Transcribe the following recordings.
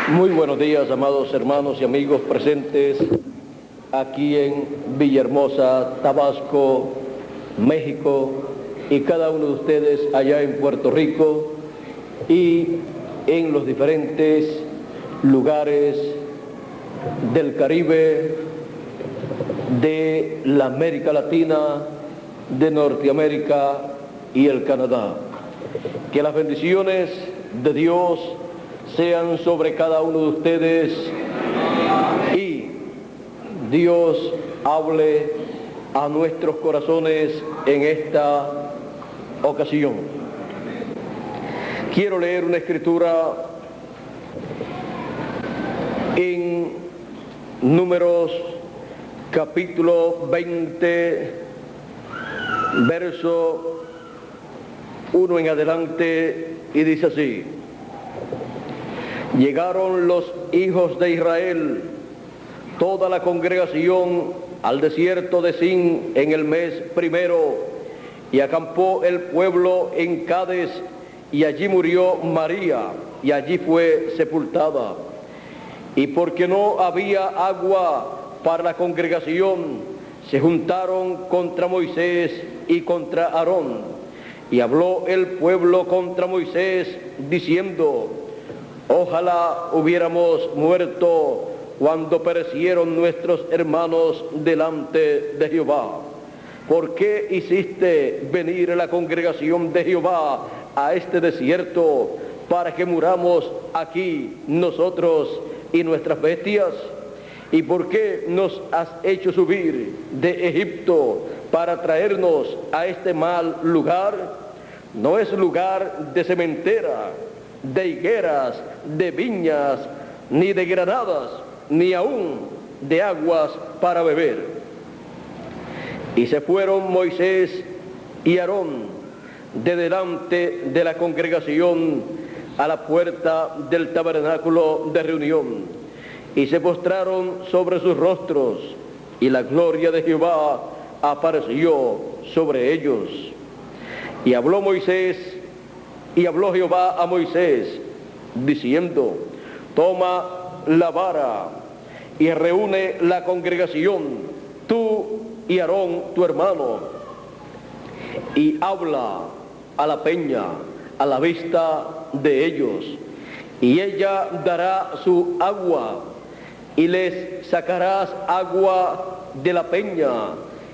Muy buenos días, amados hermanos y amigos presentes aquí en Villahermosa, Tabasco, México, y cada uno de ustedes allá en Puerto Rico y en los diferentes lugares del Caribe, de la América Latina, de Norteamérica y el Canadá. Que las bendiciones de Dios sean sobre cada uno de ustedes y Dios hable a nuestros corazones en esta ocasión. Quiero leer una escritura en Números capítulo 20, verso 1 en adelante, y dice así: Llegaron los hijos de Israel, toda la congregación, al desierto de Sin en el mes primero, y acampó el pueblo en Cades, y allí murió María, y allí fue sepultada. Y porque no había agua para la congregación, se juntaron contra Moisés y contra Aarón. Y habló el pueblo contra Moisés, diciendo: Ojalá hubiéramos muerto cuando perecieron nuestros hermanos delante de Jehová. ¿Por qué hiciste venir a la congregación de Jehová a este desierto para que muramos aquí nosotros y nuestras bestias? ¿Y por qué nos has hecho subir de Egipto para traernos a este mal lugar? No es lugar de sementera, de higueras, de viñas, ni de granadas, ni aún de aguas para beber. Y se fueron Moisés y Aarón de delante de la congregación a la puerta del tabernáculo de reunión, y se postraron sobre sus rostros, y la gloria de Jehová apareció sobre ellos. Y habló Jehová a Moisés, diciendo: Toma la vara y reúne la congregación, tú y Aarón tu hermano, y habla a la peña a la vista de ellos, y ella dará su agua, y les sacarás agua de la peña,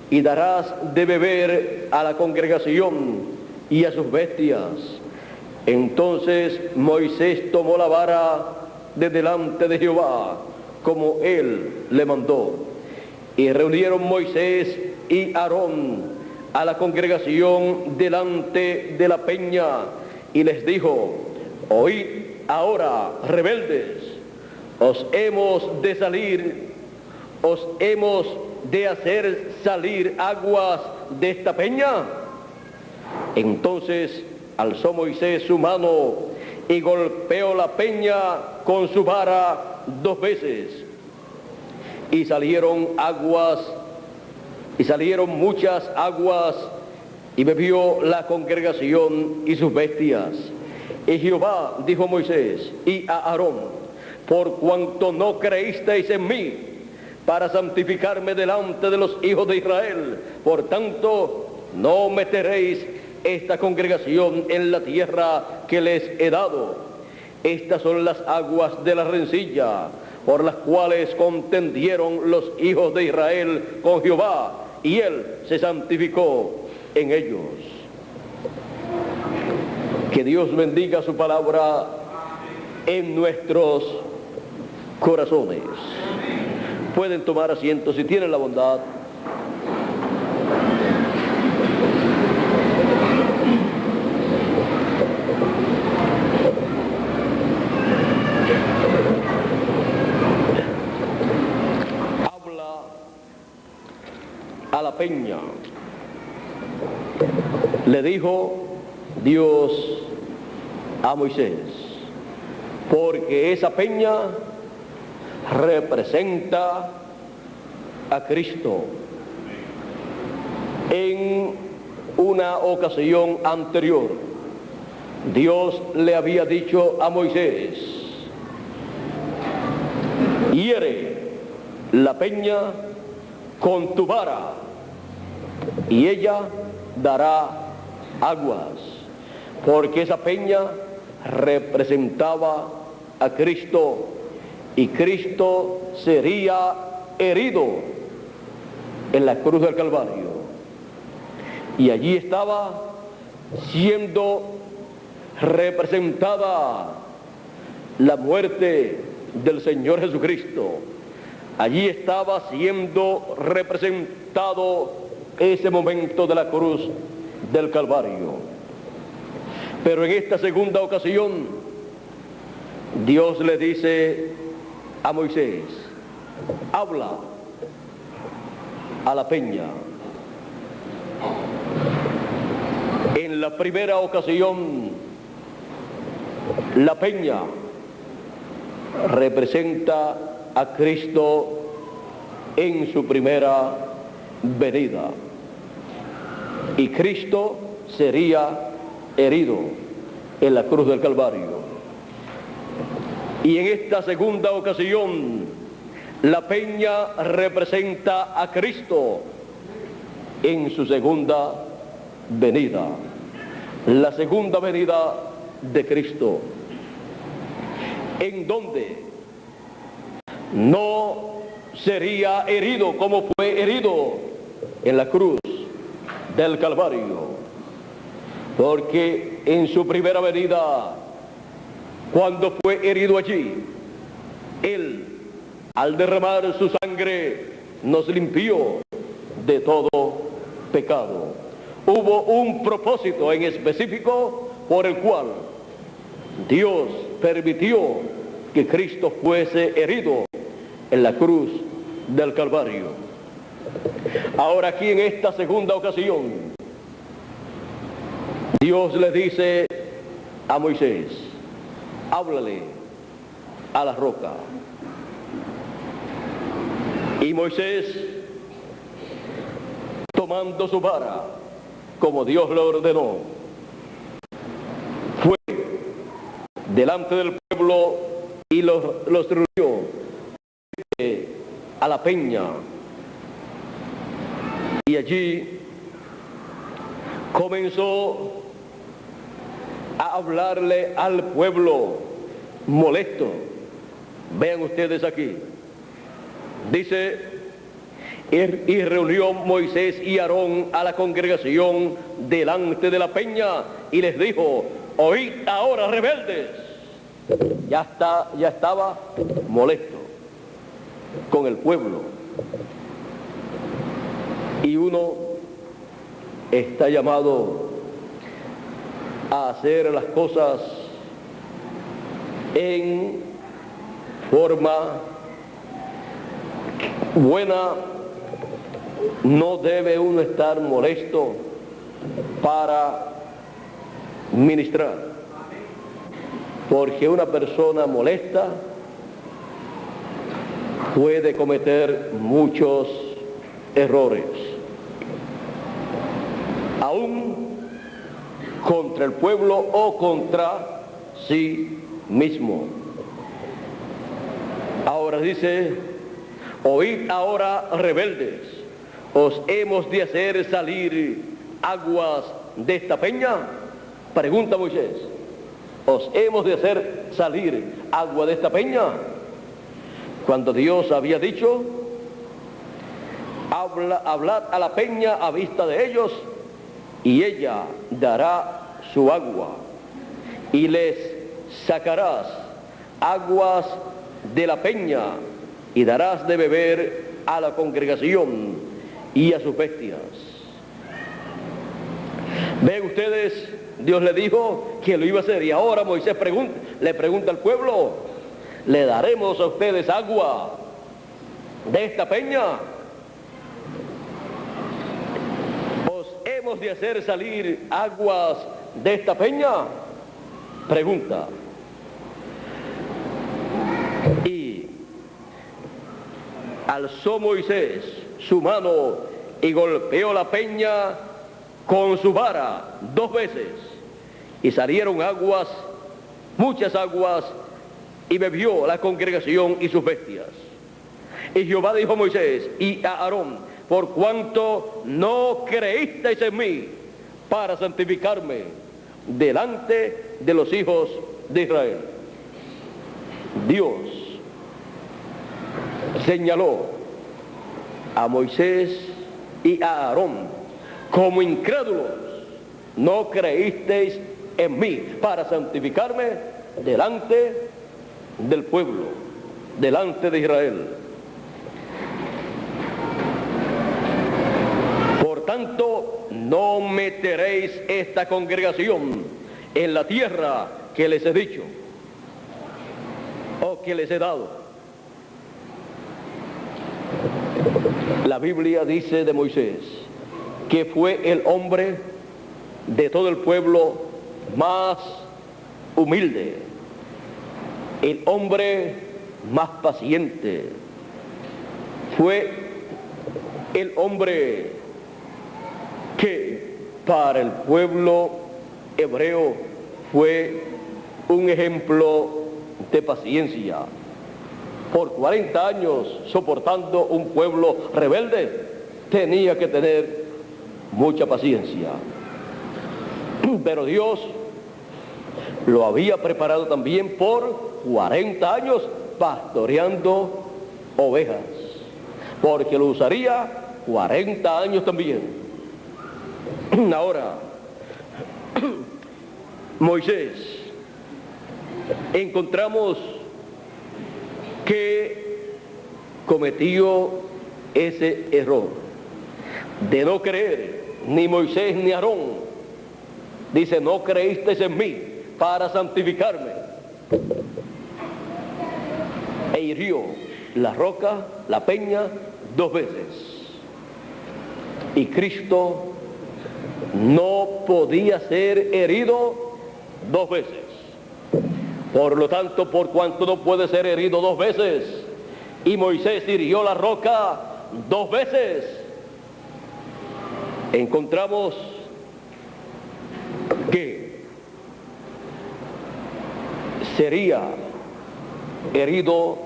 y darás de beber a la congregación y a sus bestias. Entonces Moisés tomó la vara de delante de Jehová, como él le mandó. Y reunieron Moisés y Aarón a la congregación delante de la peña, y les dijo: Oíd ahora, rebeldes, os hemos de hacer salir aguas de esta peña. Entonces alzó Moisés su mano y golpeó la peña con su vara 2 veces, y salieron muchas aguas, y bebió la congregación y sus bestias. Y Jehová dijo a Moisés y a Aarón: por cuanto no creísteis en mí para santificarme delante de los hijos de Israel, por tanto no meteréis esta congregación en la tierra que les he dado. Estas son las aguas de la rencilla, por las cuales contendieron los hijos de Israel con Jehová, y él se santificó en ellos. Que Dios bendiga su palabra en nuestros corazones. Pueden tomar asiento si tienen la bondad. Habla a la peña. Le dijo Dios a Moisés, porque esa peña representa a Cristo. En una ocasión anterior, Dios le había dicho a Moisés hiere la peña con tu vara, y ella dará aguas, porque esa peña representaba a Cristo, y Cristo sería herido en la cruz del Calvario, y allí estaba siendo representada la muerte del Señor Jesucristo. Allí estaba siendo representado ese momento de la cruz del Calvario. Pero en esta segunda ocasión, Dios le dice a Moisés: habla a la peña. En la primera ocasión, la peña representa a Cristo en su primera venida, y Cristo sería herido en la cruz del Calvario. Y en esta segunda ocasión, la peña representa a Cristo en su segunda venida, la segunda venida de Cristo, en donde no sería herido como fue herido en la cruz del Calvario, porque en su primera venida, cuando fue herido allí, Él, al derramar su sangre, nos limpió de todo pecado. Hubo un propósito en específico por el cual Dios permitió que Cristo fuese herido en la cruz del Calvario. Ahora aquí en esta segunda ocasión, Dios le dice a Moisés: háblale a la roca. Y Moisés, tomando su vara, como Dios le ordenó, fue delante del pueblo y los reunió a la peña. Y allí comenzó a hablarle al pueblo molesto. Vean ustedes aquí. Dice: y reunió Moisés y Aarón a la congregación delante de la peña y les dijo: oíd ahora, rebeldes. Ya estaba molesto con el pueblo. Y uno está llamado a hacer las cosas en forma buena. No debe uno estar molesto para ministrar, porque una persona molesta puede cometer muchos errores, aún contra el pueblo o contra sí mismo. Ahora dice: oíd ahora, rebeldes, ¿os hemos de hacer salir aguas de esta peña? Pregunta Moisés: ¿os hemos de hacer salir agua de esta peña? Cuando Dios había dicho: hablad a la peña a vista de ellos, y ella dará su agua, y les sacarás aguas de la peña, y darás de beber a la congregación y a sus bestias. Ven ustedes, Dios le dijo que lo iba a hacer, y ahora Moisés le pregunta al pueblo: ¿le daremos a ustedes agua de esta peña? ¿Os hemos de hacer salir aguas de esta peña? Pregunta. Y alzó Moisés su mano y golpeó la peña con su vara 2 veces, y salieron aguas, muchas aguas, y bebió la congregación y sus bestias. Y Jehová dijo a Moisés y a Aarón: por cuanto no creísteis en mí para santificarme delante de los hijos de Israel. Dios señaló a Moisés y a Aarón como incrédulos. No creísteis en mí para santificarme delante del pueblo, delante de Israel. Por tanto, no meteréis esta congregación en la tierra que les he dicho o que les he dado. La Biblia dice de Moisés que fue el hombre de todo el pueblo más humilde, el hombre más paciente, fue el hombre que para el pueblo hebreo fue un ejemplo de paciencia. Por 40 años soportando un pueblo rebelde, tenía que tener mucha paciencia. Pero Dios lo había preparado también por 40 años pastoreando ovejas, porque lo usaría 40 años también. Ahora, Moisés, encontramos que cometió ese error de no creer, ni Moisés ni Aarón. Dice: no creísteis en mí para santificarme. E hirió la roca, la peña, 2 veces. Y Cristo no podía ser herido 2 veces. Por lo tanto, por cuanto no puede ser herido 2 veces, y Moisés hirió la roca 2 veces, encontramos que sería herido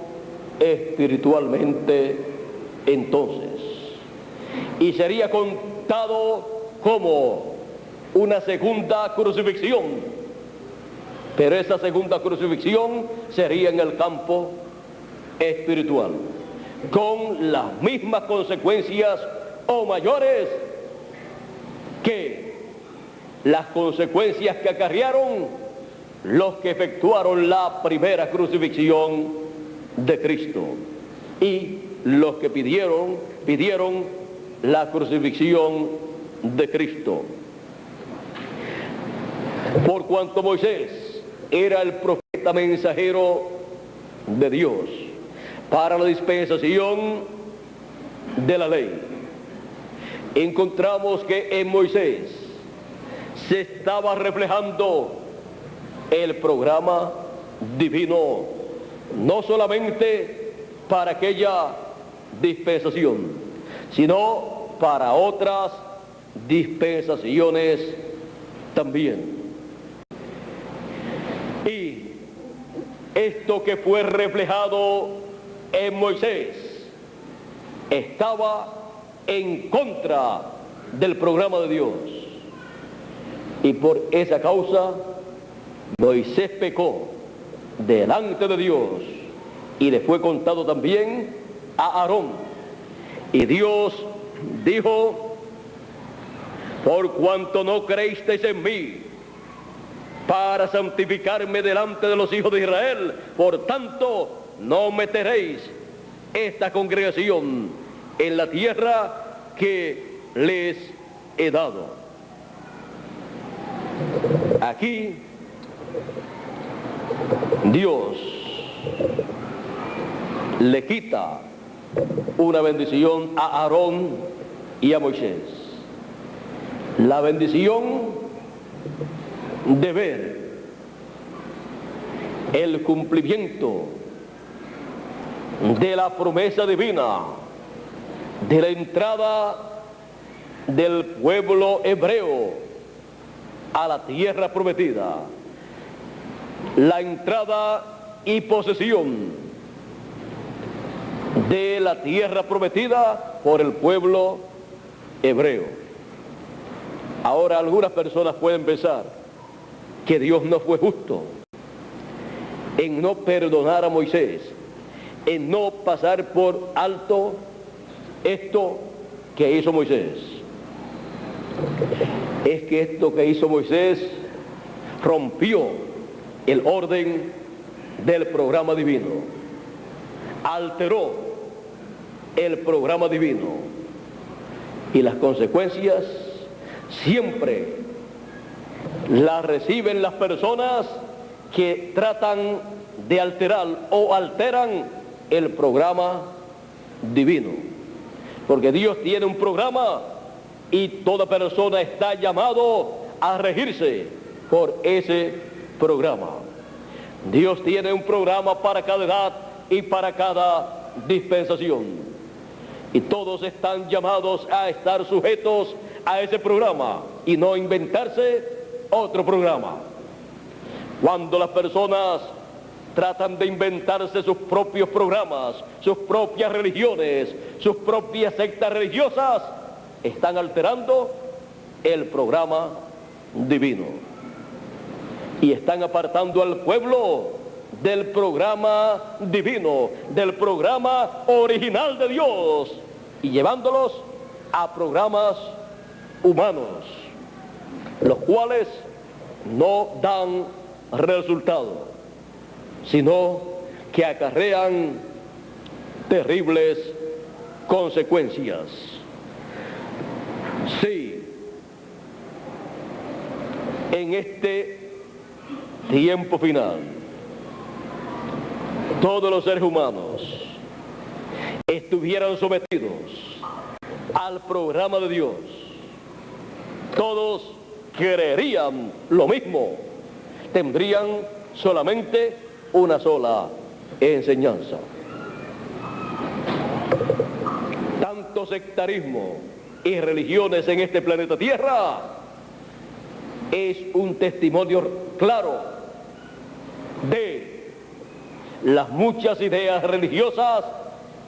espiritualmente entonces, y sería contado como una segunda crucifixión. Pero esa segunda crucifixión sería en el campo espiritual, con las mismas consecuencias o mayores que las consecuencias que acarrearon los que efectuaron la primera crucifixión de Cristo y los que pidieron la crucifixión de Cristo. Por cuanto Moisés era el profeta mensajero de Dios para la dispensación de la ley, encontramos que en Moisés se estaba reflejando el programa divino, no solamente para aquella dispensación, sino para otras dispensaciones también. Y esto que fue reflejado en Moisés estaba en contra del programa de Dios. Y por esa causa, Moisés pecó delante de Dios y le fue contado también a Aarón. Y Dios dijo: por cuanto no creísteis en mí para santificarme delante de los hijos de Israel, por tanto no meteréis esta congregación en la tierra que les he dado. Aquí Dios le quita una bendición a Aarón y a Moisés. La bendición de ver el cumplimiento de la promesa divina de la entrada del pueblo hebreo a la tierra prometida, la entrada y posesión de la tierra prometida por el pueblo hebreo. Ahora algunas personas pueden pensar que Dios no fue justo en no perdonar a Moisés, en no pasar por alto esto que hizo Moisés. Es que esto que hizo Moisés rompió el orden del programa divino, alteró el programa divino, y las consecuencias siempre las reciben las personas que tratan de alterar o alteran el programa divino. Porque Dios tiene un programa y toda persona está llamado a regirse por ese programa. Dios tiene un programa para cada edad y para cada dispensación. Y todos están llamados a estar sujetos a ese programa y no inventarse otro programa. Cuando las personas tratan de inventarse sus propios programas, sus propias religiones, sus propias sectas religiosas, están alterando el programa divino y están apartando al pueblo del programa divino, del programa original de Dios, y llevándolos a programas humanos, los cuales no dan resultado, sino que acarrean terribles consecuencias. Sí, en este tiempo final, todos los seres humanos estuvieran sometidos al programa de Dios, todos creerían lo mismo, tendrían solamente una sola enseñanza. Tanto sectarismo y religiones en este planeta Tierra es un testimonio claro de las muchas ideas religiosas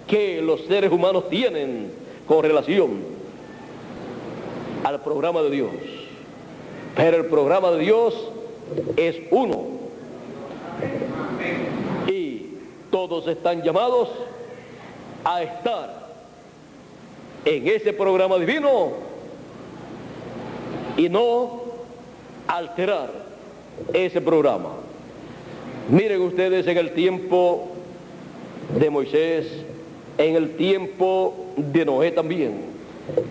que los seres humanos tienen con relación al programa de Dios. Pero el programa de Dios es uno y todos están llamados a estar en ese programa divino y no alterar ese programa. Miren ustedes, en el tiempo de Moisés, en el tiempo de Noé también,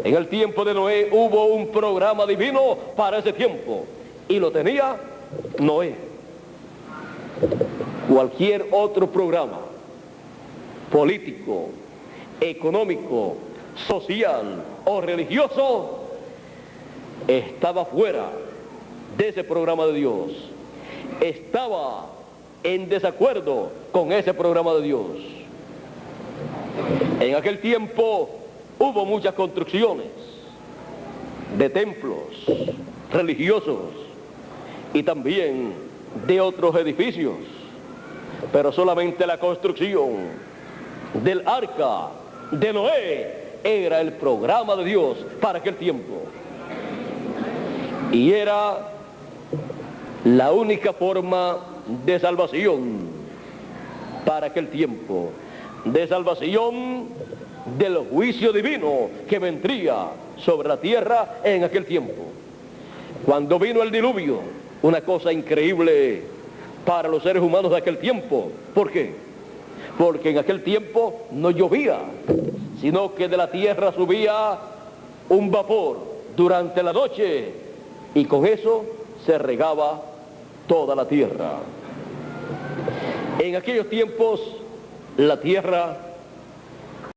en el tiempo de Noé hubo un programa divino para ese tiempo y lo tenía Noé. Cualquier otro programa político, económico, social o religioso estaba fuera de ese programa de Dios, estaba en desacuerdo con ese programa de Dios. En aquel tiempo hubo muchas construcciones de templos religiosos y también de otros edificios, pero solamente la construcción del arca de Noé era el programa de Dios para aquel tiempo, y era la única forma de salvación para aquel tiempo, de salvación del juicio divino que vendría sobre la tierra en aquel tiempo. Cuando vino el diluvio, una cosa increíble para los seres humanos de aquel tiempo. ¿Por qué? Porque en aquel tiempo no llovía, sino que de la tierra subía un vapor durante la noche y con eso se regaba toda la tierra. En aquellos tiempos la tierra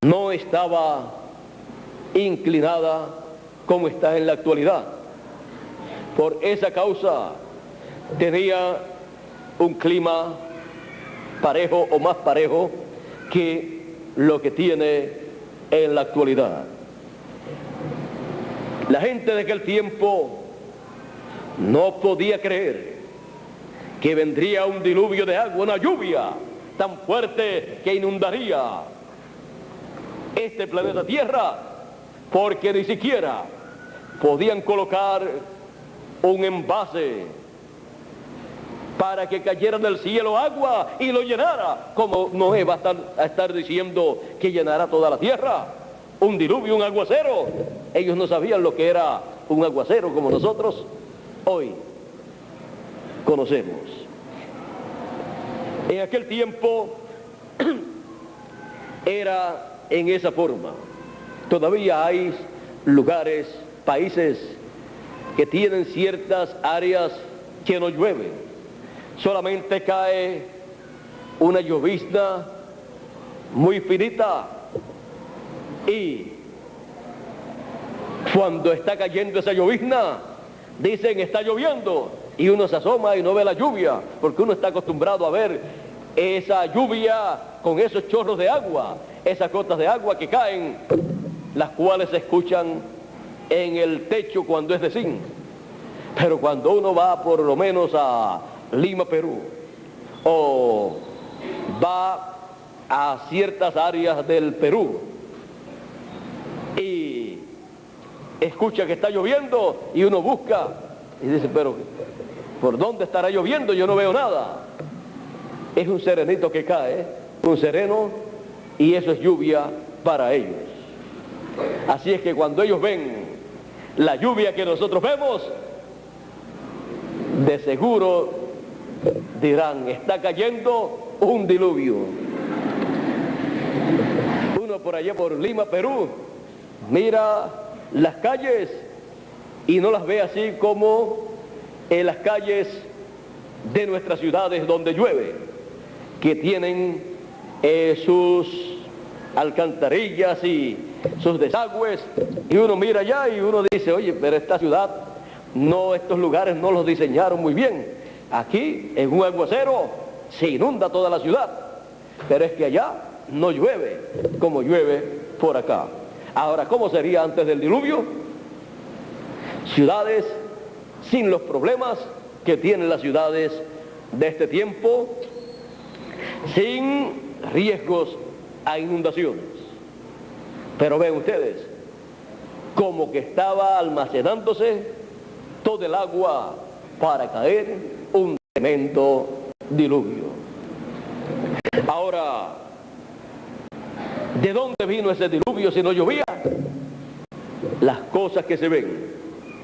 no estaba inclinada como está en la actualidad. Por esa causa tenía un clima parejo o más parejo que lo que tiene en la actualidad. La gente de aquel tiempo no podía creer que vendría un diluvio de agua, una lluvia tan fuerte que inundaría este planeta Tierra, porque ni siquiera podían colocar un envase para que cayera del cielo agua y lo llenara, como Noé va a estar diciendo que llenará toda la tierra. Un diluvio, un aguacero. Ellos no sabían lo que era un aguacero como nosotros hoy conocemos. En aquel tiempo era en esa forma. Todavía hay lugares, países que tienen ciertas áreas que no llueven. Solamente cae una llovizna muy finita y cuando está cayendo esa llovizna dicen está lloviendo y uno se asoma y no ve la lluvia porque uno está acostumbrado a ver esa lluvia con esos chorros de agua, esas gotas de agua que caen, las cuales se escuchan en el techo cuando es de zinc. Pero cuando uno va por lo menos a Lima, Perú, o va a ciertas áreas del Perú y escucha que está lloviendo y uno busca y dice, pero ¿por dónde estará lloviendo? Yo no veo nada. Es un serenito que cae, un sereno, y eso es lluvia para ellos. Así es que cuando ellos ven la lluvia que nosotros vemos, de seguro dirán, está cayendo un diluvio. Uno por allá por Lima, Perú, mira las calles y no las ve así como en las calles de nuestras ciudades donde llueve, que tienen sus alcantarillas y sus desagües, y uno mira allá y uno dice, oye, pero esta ciudad, no, estos lugares no los diseñaron muy bien. Aquí, en un aguacero, se inunda toda la ciudad, pero es que allá no llueve como llueve por acá. Ahora, ¿cómo sería antes del diluvio? Ciudades sin los problemas que tienen las ciudades de este tiempo, sin riesgos a inundaciones. Pero ven ustedes, como que estaba almacenándose todo el agua para caer un tremendo diluvio. Ahora, ¿de dónde vino ese diluvio si no llovía? Las cosas que se ven,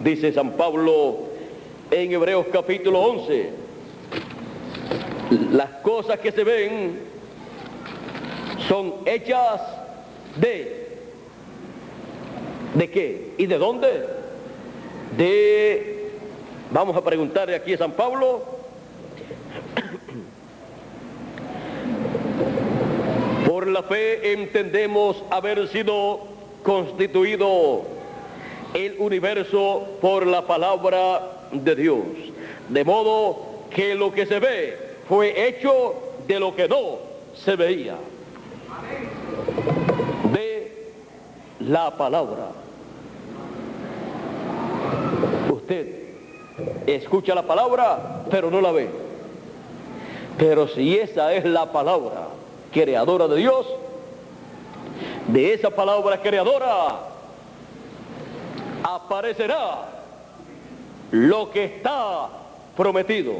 dice San Pablo en Hebreos capítulo 11, las cosas que se ven son hechas ¿de qué? ¿Y de dónde? Vamos a preguntarle aquí a San Pablo, por la fe entendemos haber sido constituido el universo por la palabra de Dios, de modo que lo que se ve fue hecho de lo que no se veía, de la palabra. Usted escucha la palabra, pero no la ve. Pero si esa es la palabra creadora de Dios, de esa palabra creadora aparecerá lo que está prometido.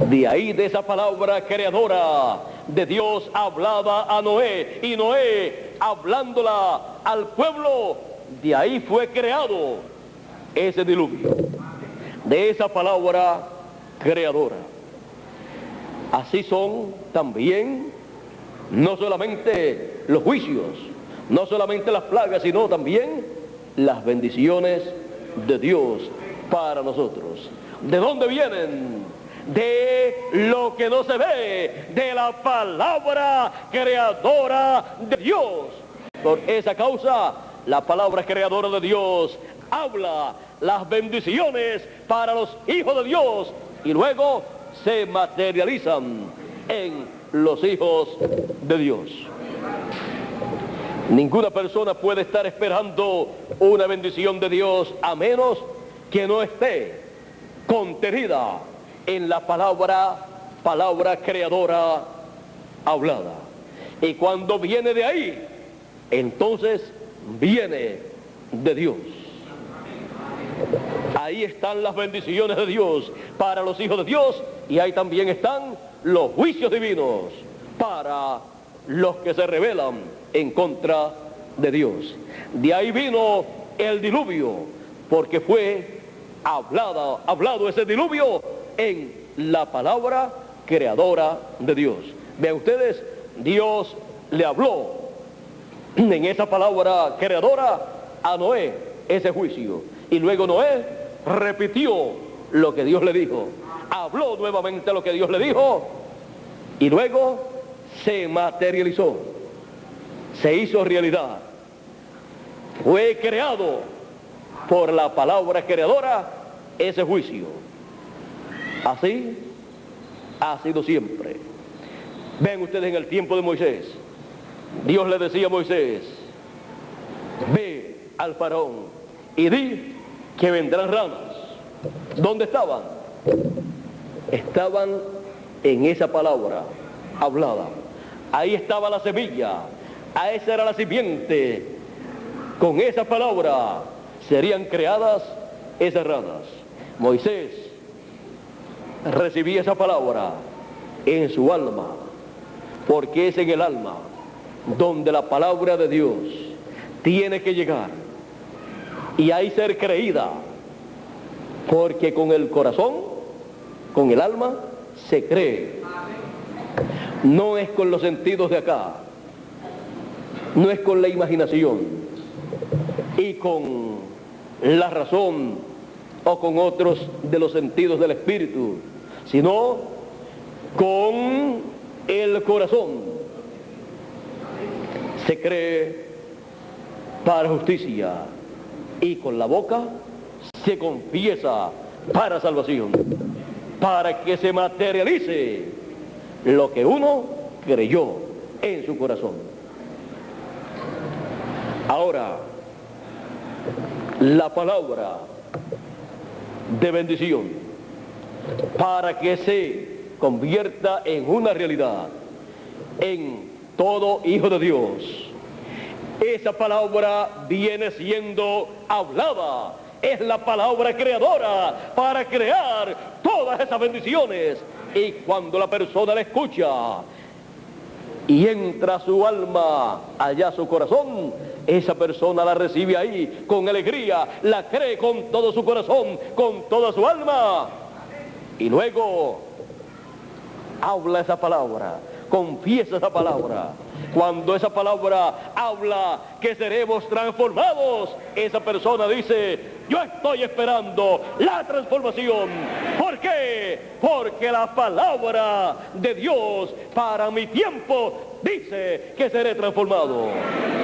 De ahí, de esa palabra creadora de Dios hablaba a Noé, y Noé hablándola al pueblo, de ahí fue creado ese diluvio, de esa palabra creadora. Así son también no solamente los juicios, no solamente las plagas, sino también las bendiciones de Dios para nosotros. ¿De dónde vienen? De lo que no se ve, de la palabra creadora de Dios. Por esa causa, la palabra creadora de Dios habla las bendiciones para los hijos de Dios y luego se materializan en los hijos de Dios. Ninguna persona puede estar esperando una bendición de Dios a menos que no esté contenida en la palabra creadora hablada. Y cuando viene de ahí, entonces viene de Dios. Ahí están las bendiciones de Dios para los hijos de Dios, y ahí también están los juicios divinos para los que se rebelan en contra de Dios. De ahí vino el diluvio, porque fue hablado ese diluvio en la palabra creadora de Dios. Vean ustedes, Dios le habló en esa palabra creadora a Noé ese juicio, y luego Noé repitió lo que Dios le dijo, habló nuevamente lo que Dios le dijo, y luego se materializó, se hizo realidad, fue creado por la palabra creadora ese juicio. Así ha sido siempre. Ven ustedes, en el tiempo de Moisés, Dios le decía a Moisés: ve al faraón y di que vendrán ranas. ¿Dónde estaban? Estaban en esa palabra hablada. Ahí estaba la semilla, a esa era la simiente. Con esa palabra serían creadas esas ranas. Moisés recibía esa palabra en su alma, porque es en el alma donde la palabra de Dios tiene que llegar y ahí ser creída, porque con el corazón, con el alma, se cree. No es con los sentidos de acá, no es con la imaginación y con la razón o con otros de los sentidos del espíritu, sino con el corazón. Se cree para justicia y con la boca se confiesa para salvación, para que se materialice lo que uno creyó en su corazón. Ahora, la palabra de bendición, para que se convierta en una realidad en todo hijo de Dios, esa palabra viene siendo hablada, es la palabra creadora para crear todas esas bendiciones. Y cuando la persona la escucha y entra a su alma, allá a su corazón, esa persona la recibe ahí con alegría, la cree con todo su corazón, con toda su alma, y luego habla esa palabra, confiesa esa palabra. Cuando esa palabra habla que seremos transformados, esa persona dice: yo estoy esperando la transformación. ¿Por qué? Porque la palabra de Dios para mi tiempo dice que seré transformado.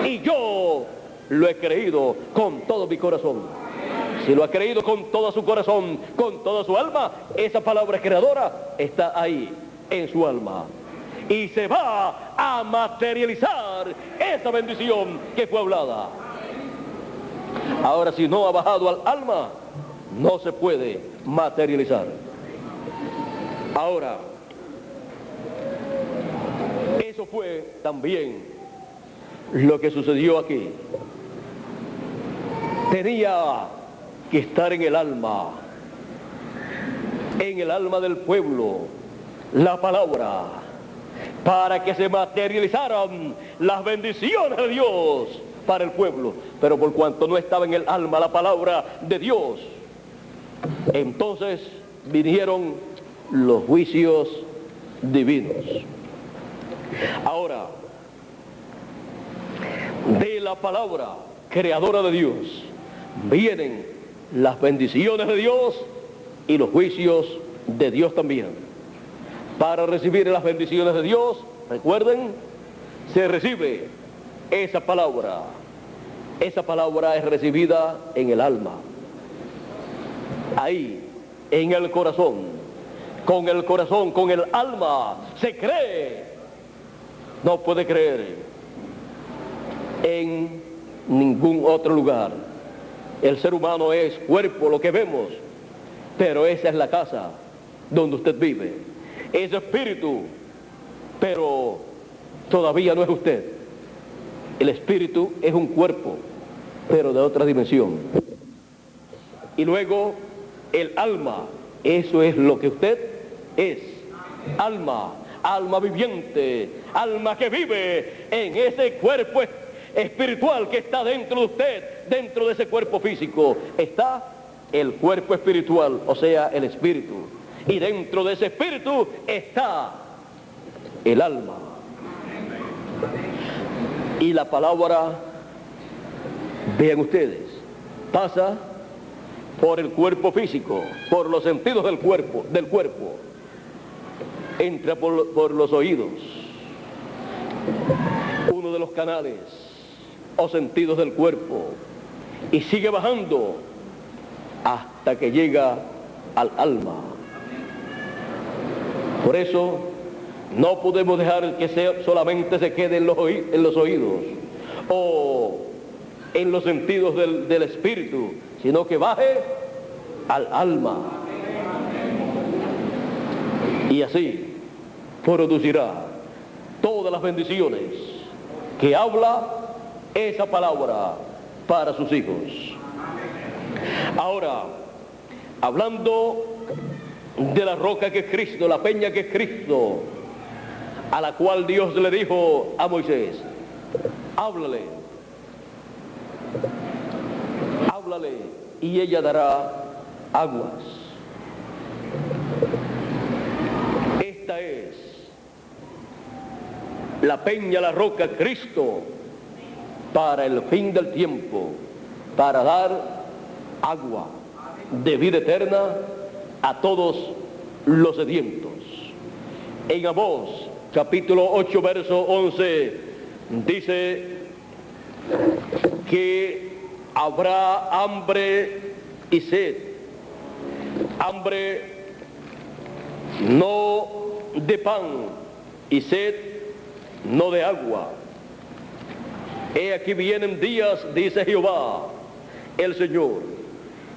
Y yo lo he creído con todo mi corazón. Si lo ha creído con todo su corazón, con toda su alma, esa palabra creadora está ahí en su alma. Y se va a materializar esa bendición que fue hablada. Ahora, si no ha bajado al alma, no se puede materializar. Ahora, eso fue también lo que sucedió aquí. Tenía que estar en el alma del pueblo, la palabra, para que se materializaran las bendiciones de Dios para el pueblo. Pero por cuanto no estaba en el alma la palabra de Dios, entonces vinieron los juicios divinos. Ahora, de la palabra creadora de Dios vienen las bendiciones de Dios y los juicios de Dios también. Para recibir las bendiciones de Dios, recuerden, se recibe esa palabra. Esa palabra es recibida en el alma. Ahí, en el corazón, con el alma, se cree. No puede creer en ningún otro lugar. El ser humano es cuerpo, lo que vemos, pero esa es la casa donde usted vive. Es espíritu, pero todavía no es usted. El espíritu es un cuerpo, pero de otra dimensión. Y luego el alma, eso es lo que usted es. Alma, alma viviente, alma que vive en ese cuerpo espiritual que está dentro de usted, dentro de ese cuerpo físico. Está el cuerpo espiritual, o sea, el espíritu. Y dentro de ese espíritu está el alma. Y la palabra, vean ustedes, pasa por el cuerpo físico, por los sentidos del cuerpo, entra por los oídos, uno de los canales o sentidos del cuerpo, y sigue bajando hasta que llega al alma. Por eso no podemos dejar que solamente se quede en los oídos o en los sentidos del espíritu, sino que baje al alma. Y así producirá todas las bendiciones que habla esa palabra para sus hijos. Ahora, hablando de la roca que es Cristo, la peña que es Cristo, a la cual Dios le dijo a Moisés, háblale, y ella dará aguas. Esta es la peña, la roca, Cristo, para el fin del tiempo, para dar agua de vida eterna a todos los sedientos. En Amós, capítulo 8, verso 11, dice que habrá hambre y sed. Hambre no de pan y sed no de agua. He aquí vienen días, dice Jehová el Señor,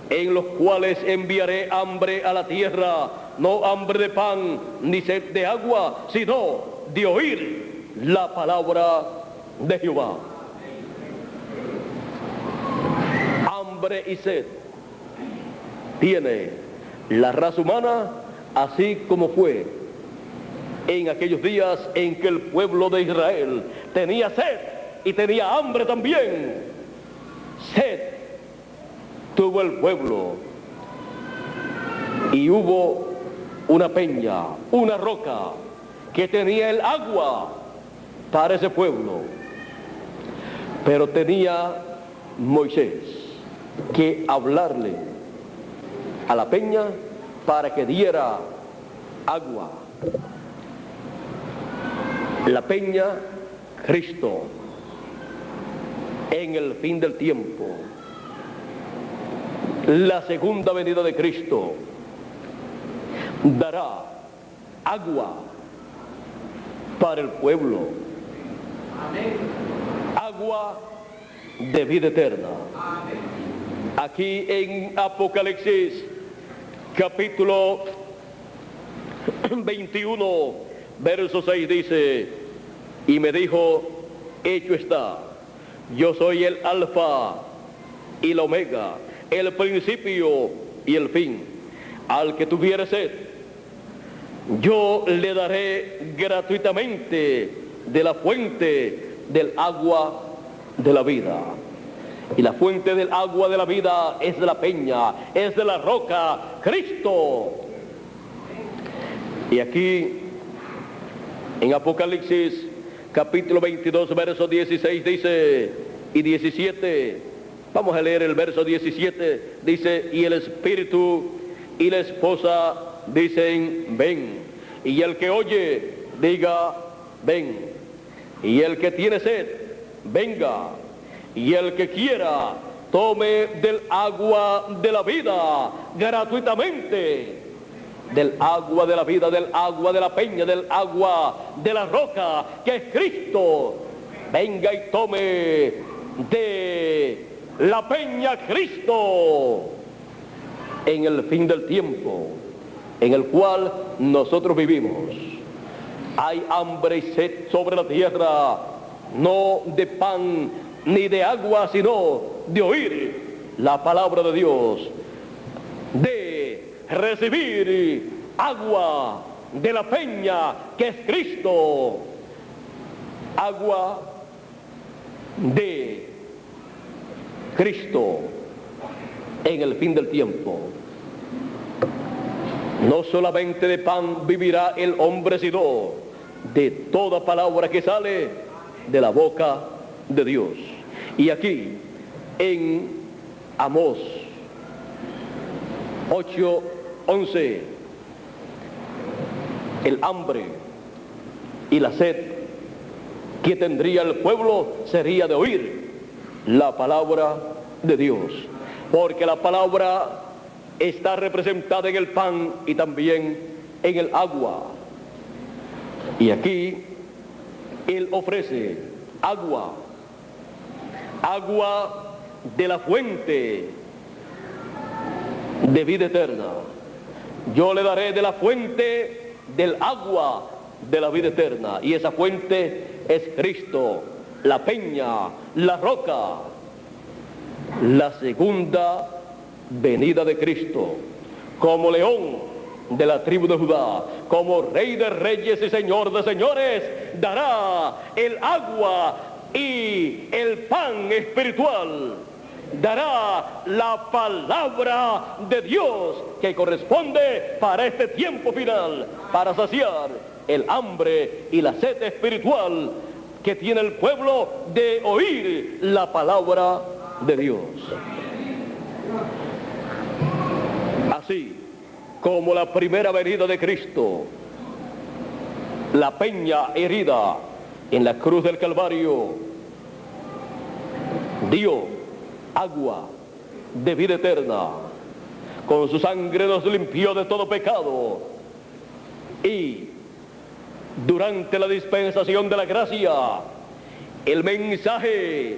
en los cuales enviaré hambre a la tierra, no hambre de pan ni sed de agua, sino de oír la palabra de Jehová. Hambre y sed tiene la raza humana, así como fue en aquellos días en que el pueblo de Israel tenía sed y tenía hambre también. Sed tuvo el pueblo, y hubo una peña, una roca que tenía el agua para ese pueblo, pero tenía Moisés que hablarle a la peña para que diera agua. La peña, Cristo, en el fin del tiempo, la segunda venida de Cristo, dará agua para el pueblo. Amén. Agua de vida eterna. Amén. Aquí en Apocalipsis, capítulo 21, verso 6 dice, y me dijo, hecho está, yo soy el alfa y la omega, el principio y el fin. Al que tuviere sed, yo le daré gratuitamente de la fuente del agua de la vida. Y la fuente del agua de la vida es de la peña, es de la roca, Cristo. Y aquí en Apocalipsis capítulo 22, verso 16 dice, y 17, vamos a leer el verso 17, dice, y el espíritu y la esposa dicen, ven. Y el que oye, diga, ven. Y el que tiene sed, venga. Y el que quiera, tome del agua de la vida gratuitamente. Del agua de la vida, del agua de la peña, del agua de la roca, que es Cristo. Venga y tome de la peña Cristo en el fin del tiempo. en el cual nosotros vivimos. Hay hambre y sed sobre la tierra, no de pan ni de agua, sino de oír la palabra de Dios, de recibir agua de la peña que es Cristo, agua de Cristo en el fin del tiempo. No solamente de pan vivirá el hombre, sino de toda palabra que sale de la boca de Dios. Y aquí en Amós 8:11, el hambre y la sed que tendría el pueblo sería de oír la palabra de Dios, porque la palabra está representada en el pan y también en el agua. Y aquí Él ofrece agua, agua de la fuente de vida eterna. Yo le daré de la fuente del agua de la vida eterna, y esa fuente es Cristo, la peña, la roca, la segunda venida de Cristo, como león de la tribu de Judá, como rey de reyes y señor de señores, dará el agua y el pan espiritual, dará la palabra de Dios que corresponde para este tiempo final, para saciar el hambre y la sed espiritual que tiene el pueblo de oír la palabra de Dios. Así como la primera venida de Cristo, la peña herida en la cruz del Calvario, dio agua de vida eterna, con su sangre nos limpió de todo pecado, y durante la dispensación de la gracia, el mensaje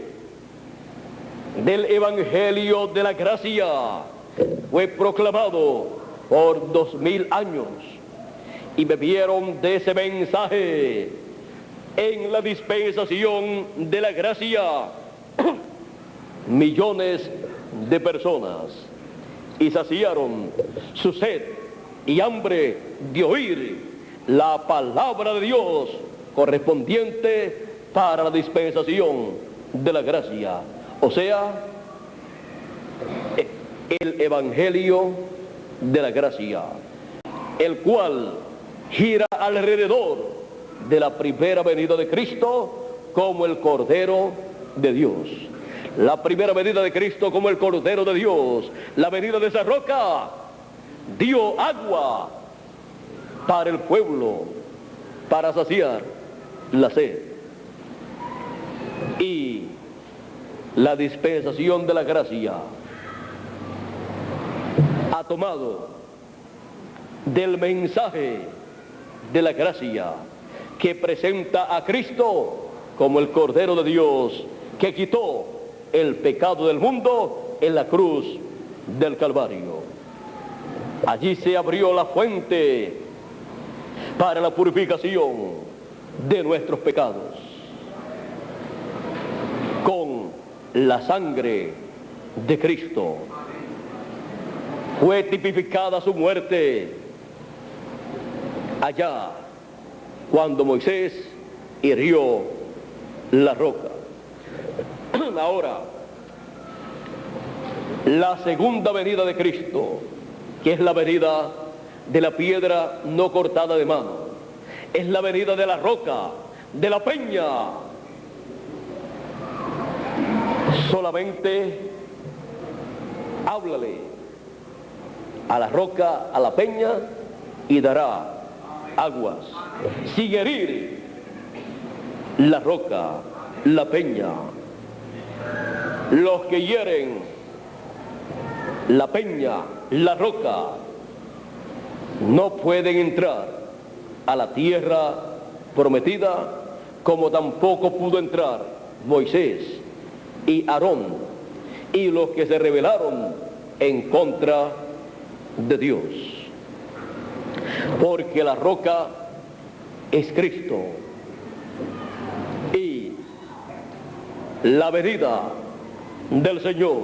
del Evangelio de la gracia fue proclamado por 2000 años, y bebieron de ese mensaje en la dispensación de la gracia millones de personas, y saciaron su sed y hambre de oír la palabra de Dios correspondiente para la dispensación de la gracia, o sea, el Evangelio de la gracia, el cual gira alrededor de la primera venida de Cristo como el Cordero de Dios. La primera venida de Cristo como el Cordero de Dios, la venida de esa roca, dio agua para el pueblo, para saciar la sed. Y la dispensación de la gracia ha tomado del mensaje de la gracia que presenta a Cristo como el Cordero de Dios que quitó el pecado del mundo en la cruz del Calvario. Allí se abrió la fuente para la purificación de nuestros pecados. Con la sangre de Cristo fue tipificada su muerte allá cuando Moisés hirió la roca. Ahora, la segunda venida de Cristo, que es la venida de la piedra no cortada de mano, es la venida de la roca, de la peña. Solamente háblale a la roca, a la peña, y dará aguas, sin herir la roca, la peña. Los que hieren la peña, la roca, no pueden entrar a la tierra prometida, como tampoco pudo entrar Moisés y Aarón y los que se rebelaron en contra de Dios. porque la roca es Cristo. Y la venida del Señor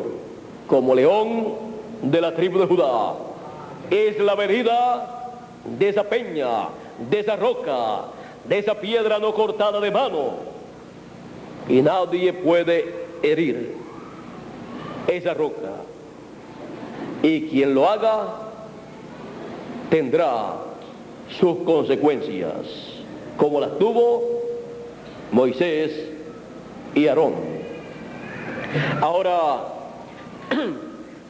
como león de la tribu de Judá es la venida de esa peña, de esa roca, de esa piedra no cortada de mano, y nadie puede herir esa roca, y quien lo haga tendrá sus consecuencias, como las tuvo Moisés y Aarón. Ahora,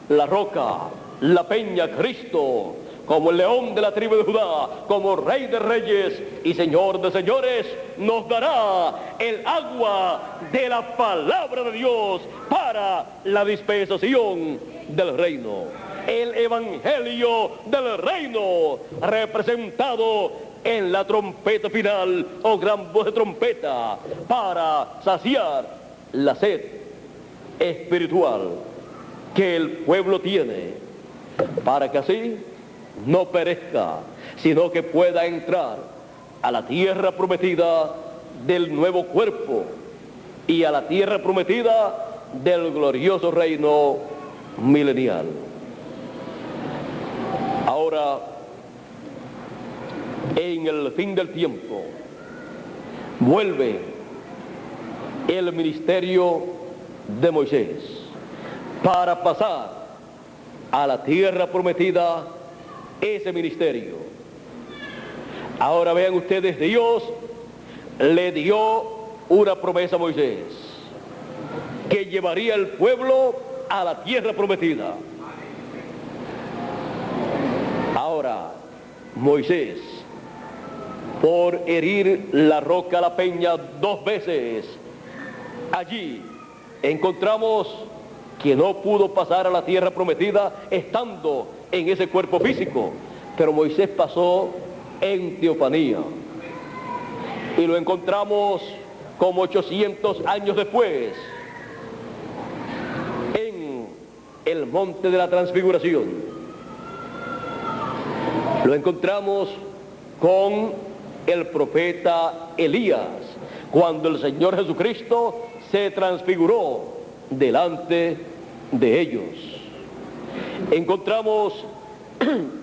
la roca, la peña, Cristo, como el león de la tribu de Judá, como Rey de reyes y Señor de señores, nos dará el agua de la palabra de Dios para la dispensación del reino. El evangelio del reino, representado en la trompeta final o gran voz de trompeta, para saciar la sed espiritual que el pueblo tiene, para que así no perezca, sino que pueda entrar a la tierra prometida del nuevo cuerpo y a la tierra prometida del glorioso reino milenial. Ahora, en el fin del tiempo, vuelve el ministerio de Moisés para pasar a la tierra prometida ese ministerio. Ahora vean ustedes, Dios le dio una promesa a Moisés, que llevaría al pueblo a la tierra prometida. Ahora, Moisés, por herir la roca, la peña, 2 veces, allí encontramos que no pudo pasar a la tierra prometida estando en ese cuerpo físico, pero Moisés pasó en teofanía, y lo encontramos como 800 años después en el monte de la transfiguración. Lo encontramos con el profeta Elías, cuando el Señor Jesucristo se transfiguró delante de ellos. Encontramos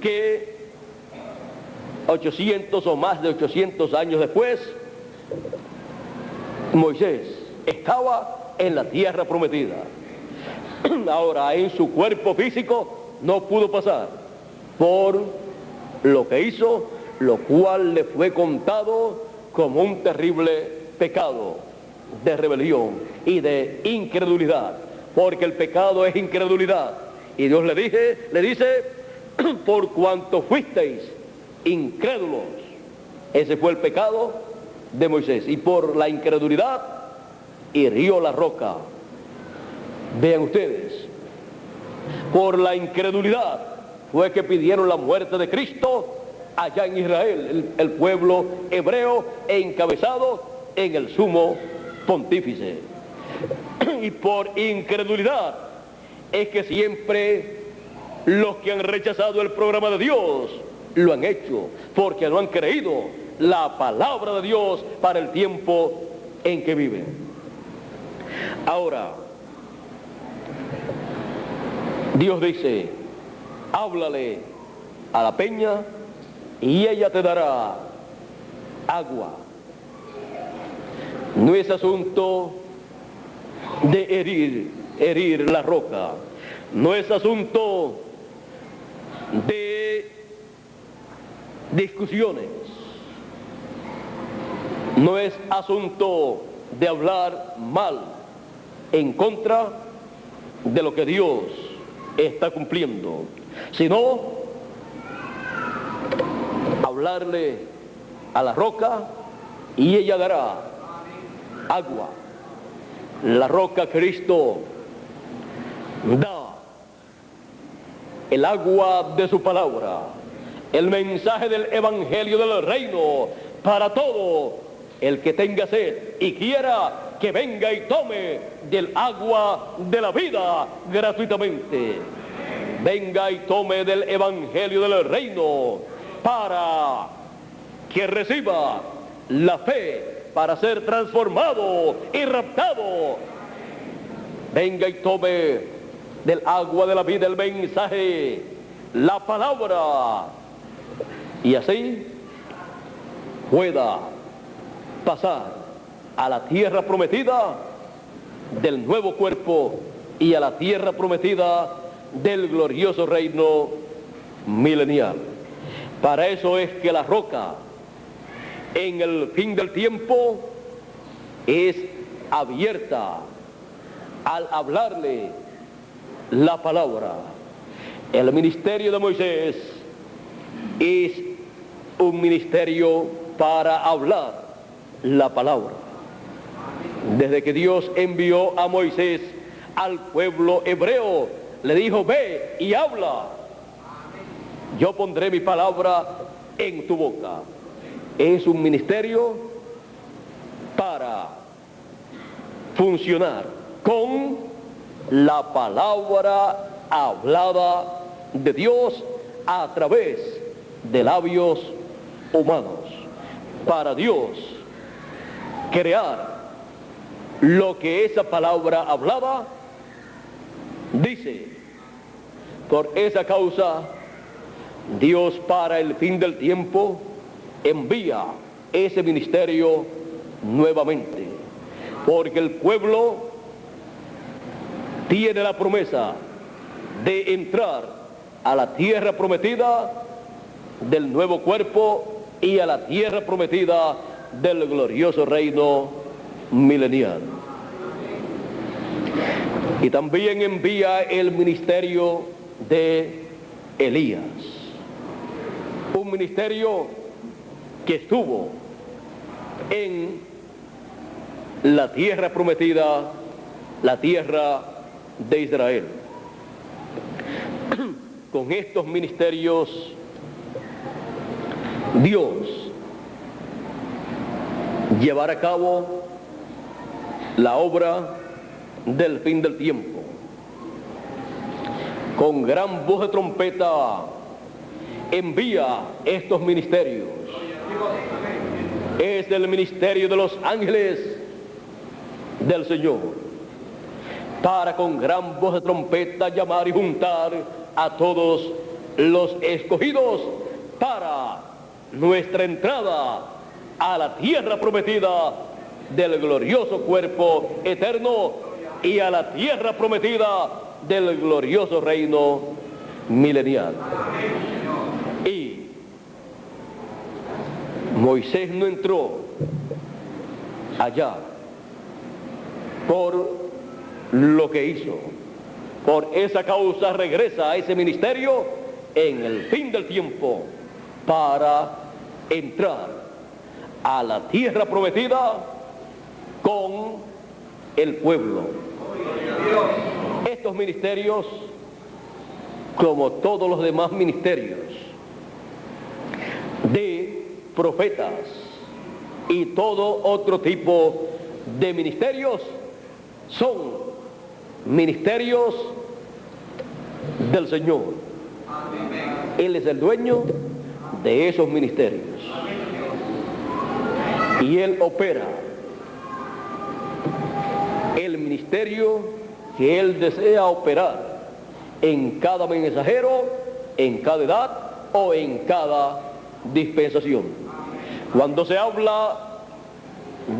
que 800 o más de 800 años después, Moisés estaba en la tierra prometida. Ahora, en su cuerpo físico no pudo pasar por lo que hizo, lo cual le fue contado como un terrible pecado de rebelión y de incredulidad, porque el pecado es incredulidad. Y Dios le dice, por cuanto fuisteis incrédulos, ese fue el pecado de Moisés, y por la incredulidad hirió la roca. Vean ustedes, por la incredulidad fue que pidieron la muerte de Cristo allá en Israel, el pueblo hebreo, encabezado en el sumo pontífice. Y por incredulidad es que siempre los que han rechazado el programa de Dios lo han hecho, porque no han creído la palabra de Dios para el tiempo en que viven. Ahora, Dios dice, háblale a la peña y ella te dará agua. No es asunto de herir la roca. No es asunto de discusiones. No es asunto de hablar mal en contra de lo que Dios está cumpliendo, sino hablarle a la roca y ella dará agua. La roca, Cristo, da el agua de su palabra, el mensaje del evangelio del reino para todo el que tenga sed y quiera, que venga y tome del agua de la vida gratuitamente. Venga y tome del evangelio del reino para que reciba la fe para ser transformado y raptado. Venga y tome del agua de la vida el mensaje, la palabra, y así pueda pasar a la tierra prometida del nuevo cuerpo y a la tierra prometida del glorioso reino milenial. Para eso es que la roca en el fin del tiempo es abierta al hablarle la palabra. El ministerio de Moisés es un ministerio para hablar la palabra. Desde que Dios envió a Moisés al pueblo hebreo, le dijo: ve y habla, yo pondré mi palabra en tu boca. Es un ministerio para funcionar con la palabra hablada de Dios a través de labios humanos, para Dios crear lo que esa palabra hablada dice. Por esa causa, Dios para el fin del tiempo envía ese ministerio nuevamente, porque el pueblo tiene la promesa de entrar a la tierra prometida del nuevo cuerpo y a la tierra prometida del glorioso reino milenial. Y también envía el ministerio de Elías, un ministerio que estuvo en la tierra prometida, la tierra de Israel. Con estos ministerios, Dios llevará a cabo la obra del fin del tiempo. Con gran voz de trompeta envía estos ministerios. Es el ministerio de los ángeles del Señor, para con gran voz de trompeta llamar y juntar a todos los escogidos para nuestra entrada a la tierra prometida del glorioso cuerpo eterno y a la tierra prometida del glorioso reino milenial. Y Moisés no entró allá por lo que hizo. Por esa causa regresa a ese ministerio en el fin del tiempo para entrar a la tierra prometida con el pueblo. Estos ministerios, como todos los demás ministerios de profetas y todo otro tipo de ministerios, son ministerios del Señor. Él es el dueño de esos ministerios y Él opera el ministerio que Él desea operar en cada mensajero, en cada edad o en cada dispensación. Cuando se habla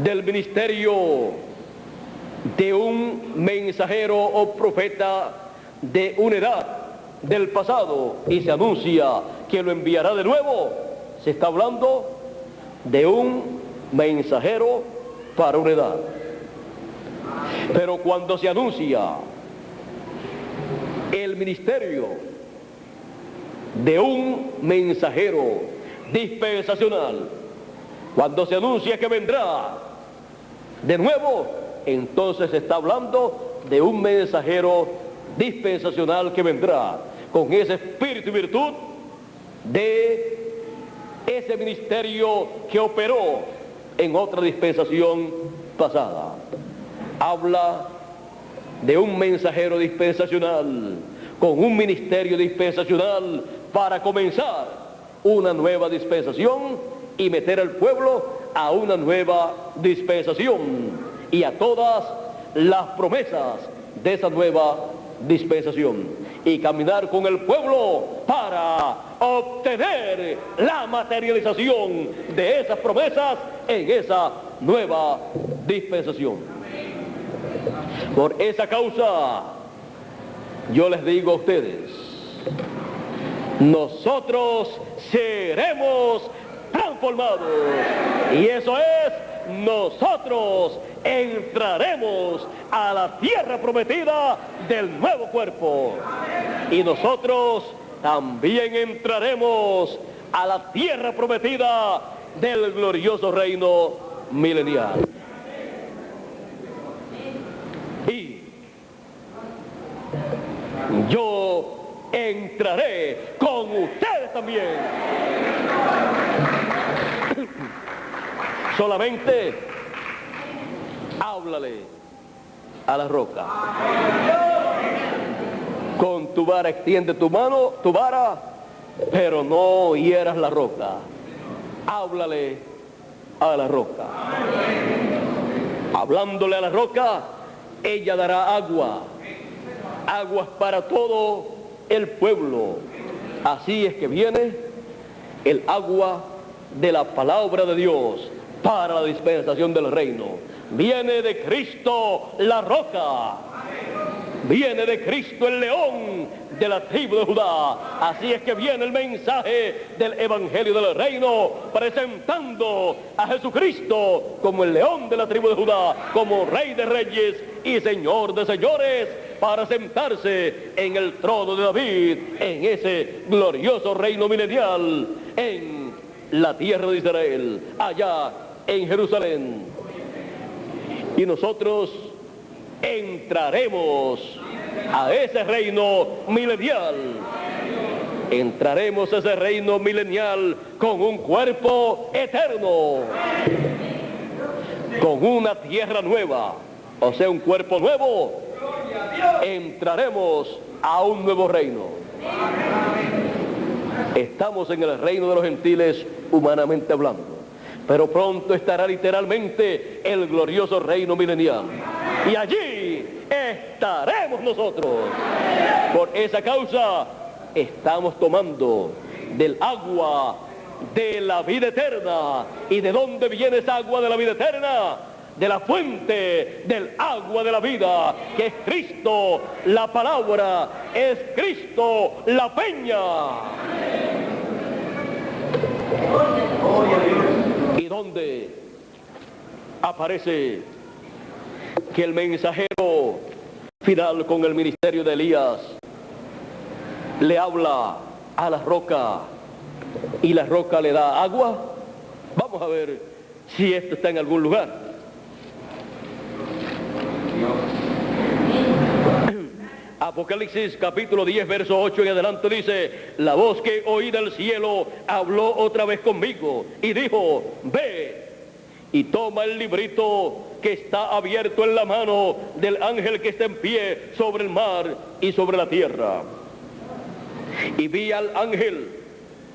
del ministerio de un mensajero o profeta de una edad del pasado y se anuncia que lo enviará de nuevo, se está hablando de un mensajero para una edad. Pero cuando se anuncia el ministerio de un mensajero dispensacional, cuando se anuncia que vendrá de nuevo, entonces se está hablando de un mensajero dispensacional que vendrá con ese espíritu y virtud de ese ministerio que operó en otra dispensación pasada. Habla de un mensajero dispensacional con un ministerio dispensacional para comenzar una nueva dispensación y meter al pueblo a una nueva dispensación y a todas las promesas de esa nueva dispensación y caminar con el pueblo para obtener la materialización de esas promesas en esa nueva dispensación. Por esa causa, yo les digo a ustedes, nosotros seremos transformados. Y eso es, nosotros entraremos a la tierra prometida del nuevo cuerpo. Y nosotros también entraremos a la tierra prometida del glorioso reino milenial. Y yo entraré con ustedes también. Solamente háblale a la roca. Con tu vara extiende tu mano, tu vara, pero no hieras la roca. Háblale a la roca. Hablándole a la roca, ella dará agua. Aguas para todo el pueblo. Así es que viene el agua de la palabra de Dios para la dispensación del reino. Viene de Cristo la roca. Viene de Cristo el león de la tribu de Judá. Así es que viene el mensaje del evangelio del reino, presentando a Jesucristo como el león de la tribu de Judá, como rey de reyes y señor de señores, para sentarse en el trono de David, en ese glorioso reino milenial, en la tierra de Israel, allá en Jerusalén. Y nosotros entraremos a ese reino milenial. Entraremos a ese reino milenial con un cuerpo eterno, con una tierra nueva, o sea, un cuerpo nuevo. Entraremos a un nuevo reino. Estamos en el reino de los gentiles humanamente hablando, pero pronto estará literalmente el glorioso reino milenial. Y allí estaremos nosotros. Por esa causa estamos tomando del agua de la vida eterna. ¿Y de dónde viene esa agua de la vida eterna? De la fuente del agua de la vida, que es Cristo la palabra, es Cristo la peña. ¿Y dónde aparece que el mensajero final con el ministerio de Elías le habla a la roca y la roca le da agua? Vamos a ver si esto está en algún lugar. Apocalipsis capítulo 10 verso 8 en adelante dice: la voz que oí del cielo habló otra vez conmigo y dijo: ve y toma el librito que está abierto en la mano del ángel que está en pie sobre el mar y sobre la tierra. Y vi al ángel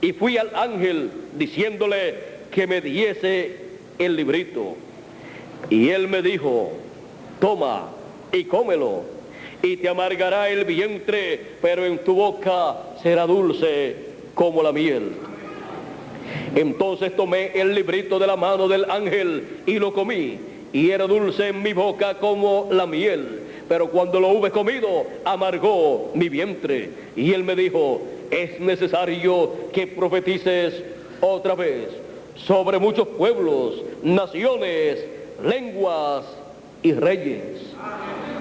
y fui al ángel diciéndole que me diese el librito. Y él me dijo: toma y cómelo, y te amargará el vientre, pero en tu boca será dulce como la miel. Entonces tomé el librito de la mano del ángel y lo comí, y era dulce en mi boca como la miel, pero cuando lo hube comido, amargó mi vientre. Y él me dijo: es necesario que profetices otra vez sobre muchos pueblos, naciones, lenguas y reyes.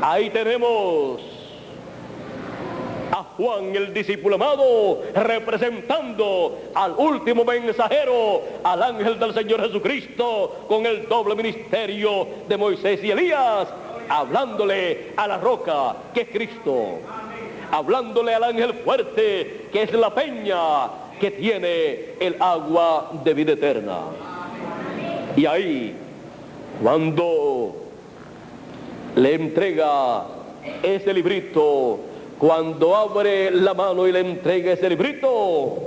Ahí tenemos a Juan el discípulo amado, representando al último mensajero, al ángel del Señor Jesucristo, con el doble ministerio de Moisés y Elías, hablándole a la roca, que es Cristo, hablándole al ángel fuerte, que es la peña, que tiene el agua de vida eterna. Y ahí, cuando le entrega ese librito, cuando abre la mano y le entrega ese librito,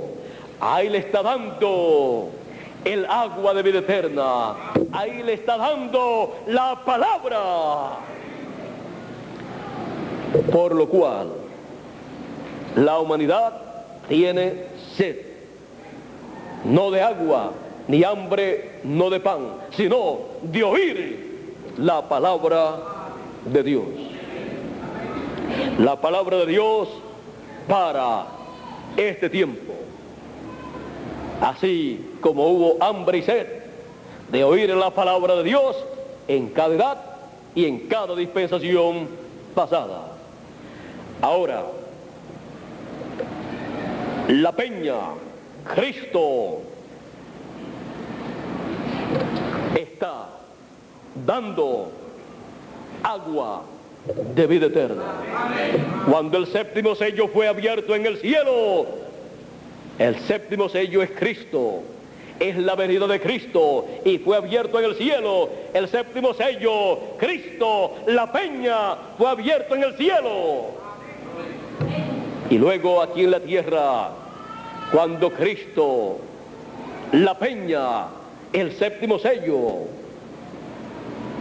ahí le está dando el agua de vida eterna, ahí le está dando la palabra. Por lo cual, la humanidad tiene sed, no de agua, ni hambre, no de pan, sino de oír la palabra de Dios. La palabra de Dios para este tiempo. Así como hubo hambre y sed de oír la palabra de Dios en cada edad y en cada dispensación pasada. Ahora, la peña, Cristo, está dando agua de vida eterna. Cuando el séptimo sello fue abierto en el cielo, el séptimo sello es Cristo, es la venida de Cristo, y fue abierto en el cielo el séptimo sello, Cristo, la peña, fue abierto en el cielo. Y luego aquí en la tierra, cuando Cristo, la peña, el séptimo sello,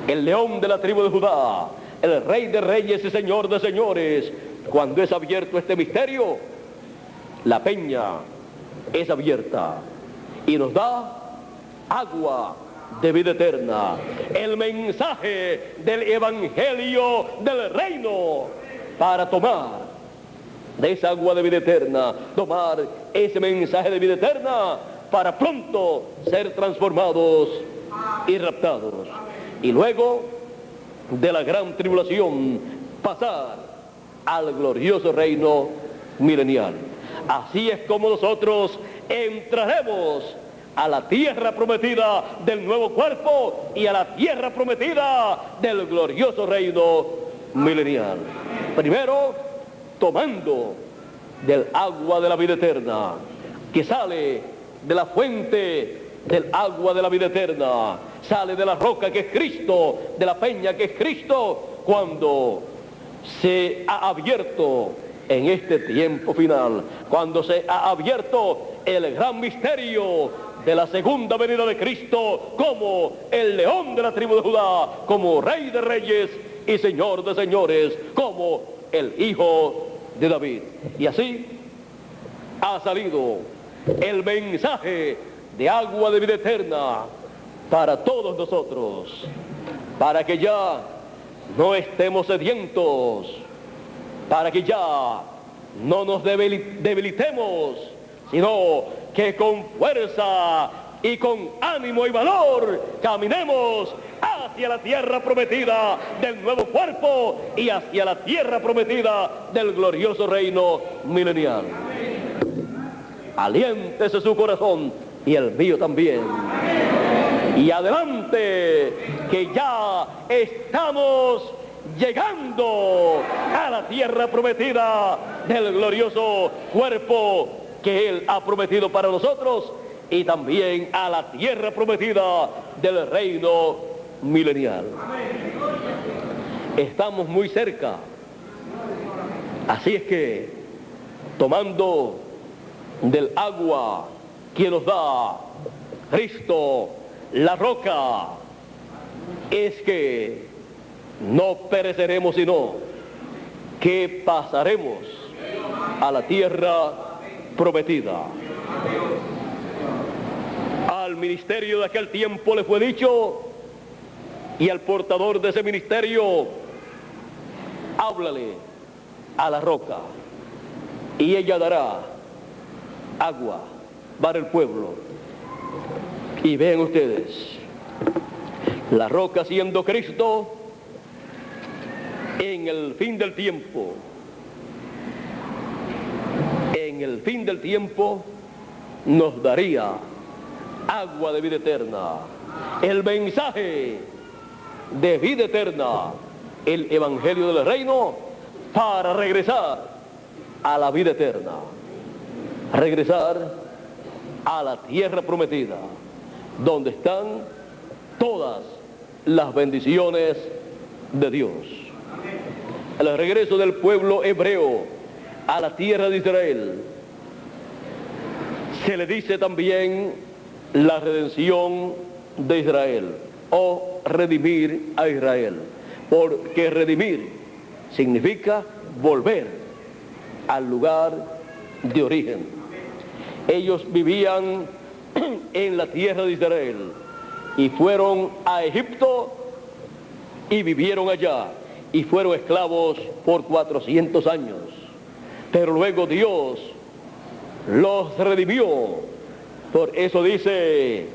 el león de la tribu de Judá, el rey de reyes y señor de señores, cuando es abierto este misterio, la peña es abierta y nos da agua de vida eterna, el mensaje del evangelio del reino, para tomar de esa agua de vida eterna, tomar ese mensaje de vida eterna para pronto ser transformados y raptados. Y luego de la gran tribulación pasar al glorioso reino milenial. Así es como nosotros entraremos a la tierra prometida del nuevo cuerpo y a la tierra prometida del glorioso reino milenial. Primero, tomando del agua de la vida eterna, que sale de la fuente del agua de la vida eterna, sale de la roca que es Cristo, de la peña que es Cristo, cuando se ha abierto en este tiempo final, cuando se ha abierto el gran misterio de la segunda venida de Cristo como el león de la tribu de Judá, como rey de reyes y señor de señores, como el hijo de David. Y así ha salido el mensaje de agua de vida eterna para todos nosotros, para que ya no estemos sedientos, para que ya no nos debilitemos, sino que con fuerza y con ánimo y valor caminemos hacia la tierra prometida del nuevo cuerpo y hacia la tierra prometida del glorioso reino milenial. Aliéntese su corazón y el mío también. Y adelante, que ya estamos llegando a la tierra prometida del glorioso cuerpo que Él ha prometido para nosotros, y también a la tierra prometida del reino milenial. Estamos muy cerca. Así es que, tomando del agua que nos da Cristo, la roca, es que no pereceremos, sino que pasaremos a la tierra prometida. Al ministerio de aquel tiempo le fue dicho, y al portador de ese ministerio, háblale a la roca y ella dará agua para el pueblo. Y vean ustedes, la roca siendo Cristo, en el fin del tiempo, nos daría agua de vida eterna, el mensaje de vida eterna, el evangelio del reino, para regresar a la vida eterna, regresar a la tierra prometida, donde están todas las bendiciones de Dios. El regreso del pueblo hebreo a la tierra de Israel Se le dice también la redención de Israel, o redimir a Israel, porque redimir significa volver al lugar de origen. Ellos vivían en la tierra de Israel y fueron a Egipto y vivieron allá y fueron esclavos por 400 años. Pero luego Dios los redimió. Por eso dice,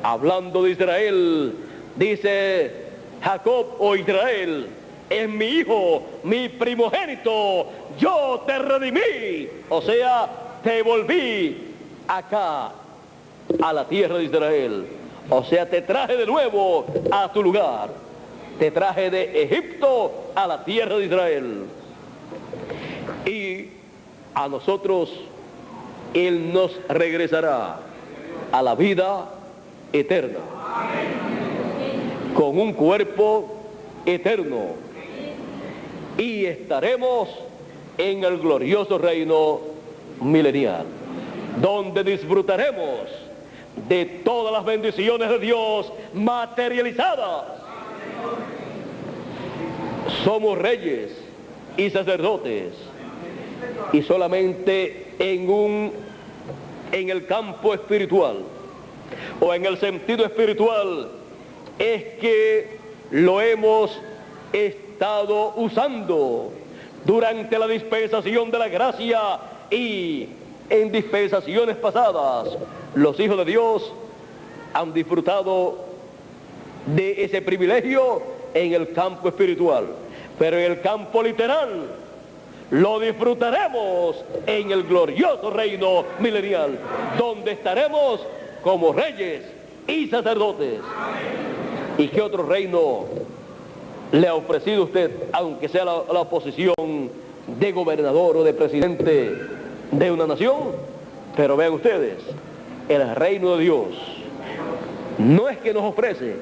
hablando de Israel, dice Jacob o Israel, es mi hijo, mi primogénito, yo te redimí. O sea, te volví acá, a la tierra de Israel. O sea, te traje de nuevo a tu lugar. Te traje de Egipto a la tierra de Israel. Y a nosotros Él nos regresará a la vida eterna, con un cuerpo eterno, y estaremos en el glorioso reino milenial, donde disfrutaremos de todas las bendiciones de Dios materializadas. Somos reyes y sacerdotes, y solamente en el campo espiritual o en el sentido espiritual es que lo hemos estado usando durante la dispensación de la gracia, y en dispensaciones pasadas los hijos de Dios han disfrutado de ese privilegio en el campo espiritual, pero en el campo literal lo disfrutaremos en el glorioso reino milenial, donde estaremos como reyes y sacerdotes. ¿Y qué otro reino le ha ofrecido usted, aunque sea la posición de gobernador o de presidente de una nación? Pero vean ustedes, el reino de Dios no es que nos ofrece,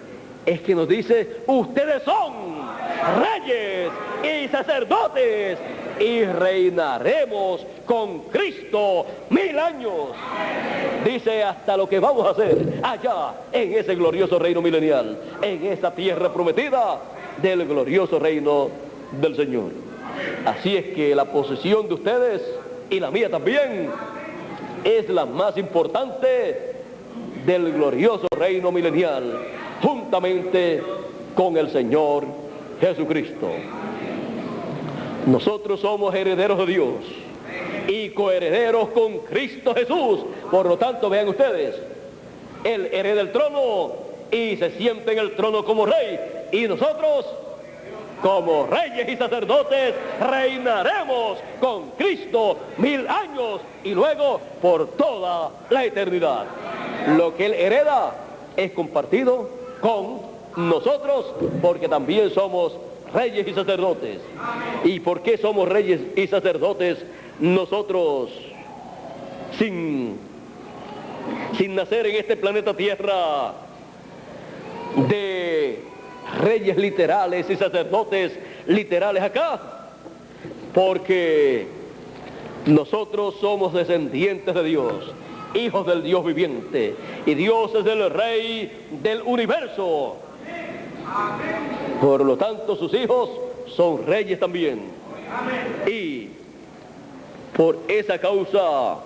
es que nos dice, ustedes son reyes y sacerdotes y reinaremos con Cristo 1000 años. Dice, hasta lo que vamos a hacer allá en ese glorioso reino milenial, en esa tierra prometida del glorioso reino del Señor. Así es que la posesión de ustedes y la mía también es la más importante del glorioso reino milenial, juntamente con el Señor Jesucristo. Nosotros somos herederos de Dios y coherederos con Cristo Jesús. Por lo tanto, vean ustedes, Él hereda el trono y se sienta en el trono como rey, y nosotros, como reyes y sacerdotes, reinaremos con Cristo 1000 años y luego por toda la eternidad. Lo que Él hereda es compartido con nosotros, porque también somos reyes y sacerdotes. ¿Y por qué somos reyes y sacerdotes nosotros sin nacer en este planeta Tierra de reyes literales y sacerdotes literales acá? Porque nosotros somos descendientes de Dios, hijos del Dios viviente, y Dios es el Rey del universo. Por lo tanto, sus hijos son reyes también. Y por esa causa,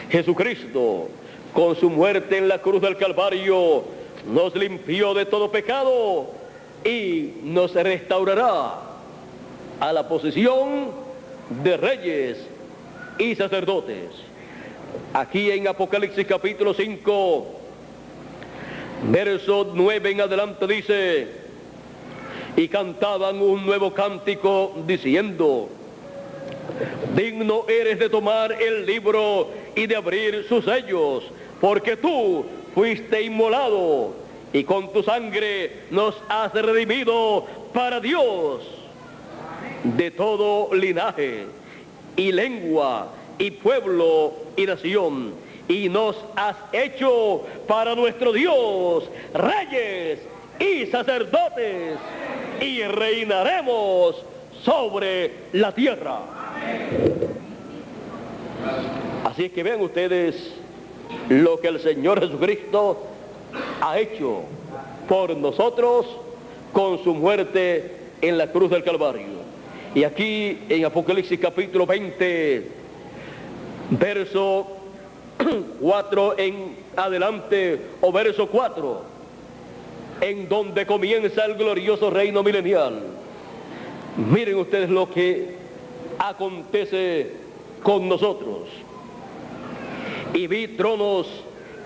Jesucristo, con su muerte en la cruz del Calvario, nos limpió de todo pecado y nos restaurará a la posición de reyes y sacerdotes. Aquí en Apocalipsis capítulo 5, verso 9 en adelante dice, y cantaban un nuevo cántico diciendo, digno eres de tomar el libro y de abrir sus sellos, porque tú fuiste inmolado y con tu sangre nos has redimido para Dios de todo linaje y lengua y pueblo y nación, y nos has hecho para nuestro Dios reyes y sacerdotes, y reinaremos sobre la tierra. Así es que vean ustedes lo que el Señor Jesucristo ha hecho por nosotros con su muerte en la cruz del Calvario. Y aquí en Apocalipsis capítulo 20, verso 4 en adelante, o verso 4, en donde comienza el glorioso reino milenial. Miren ustedes lo que acontece con nosotros. Y vi tronos,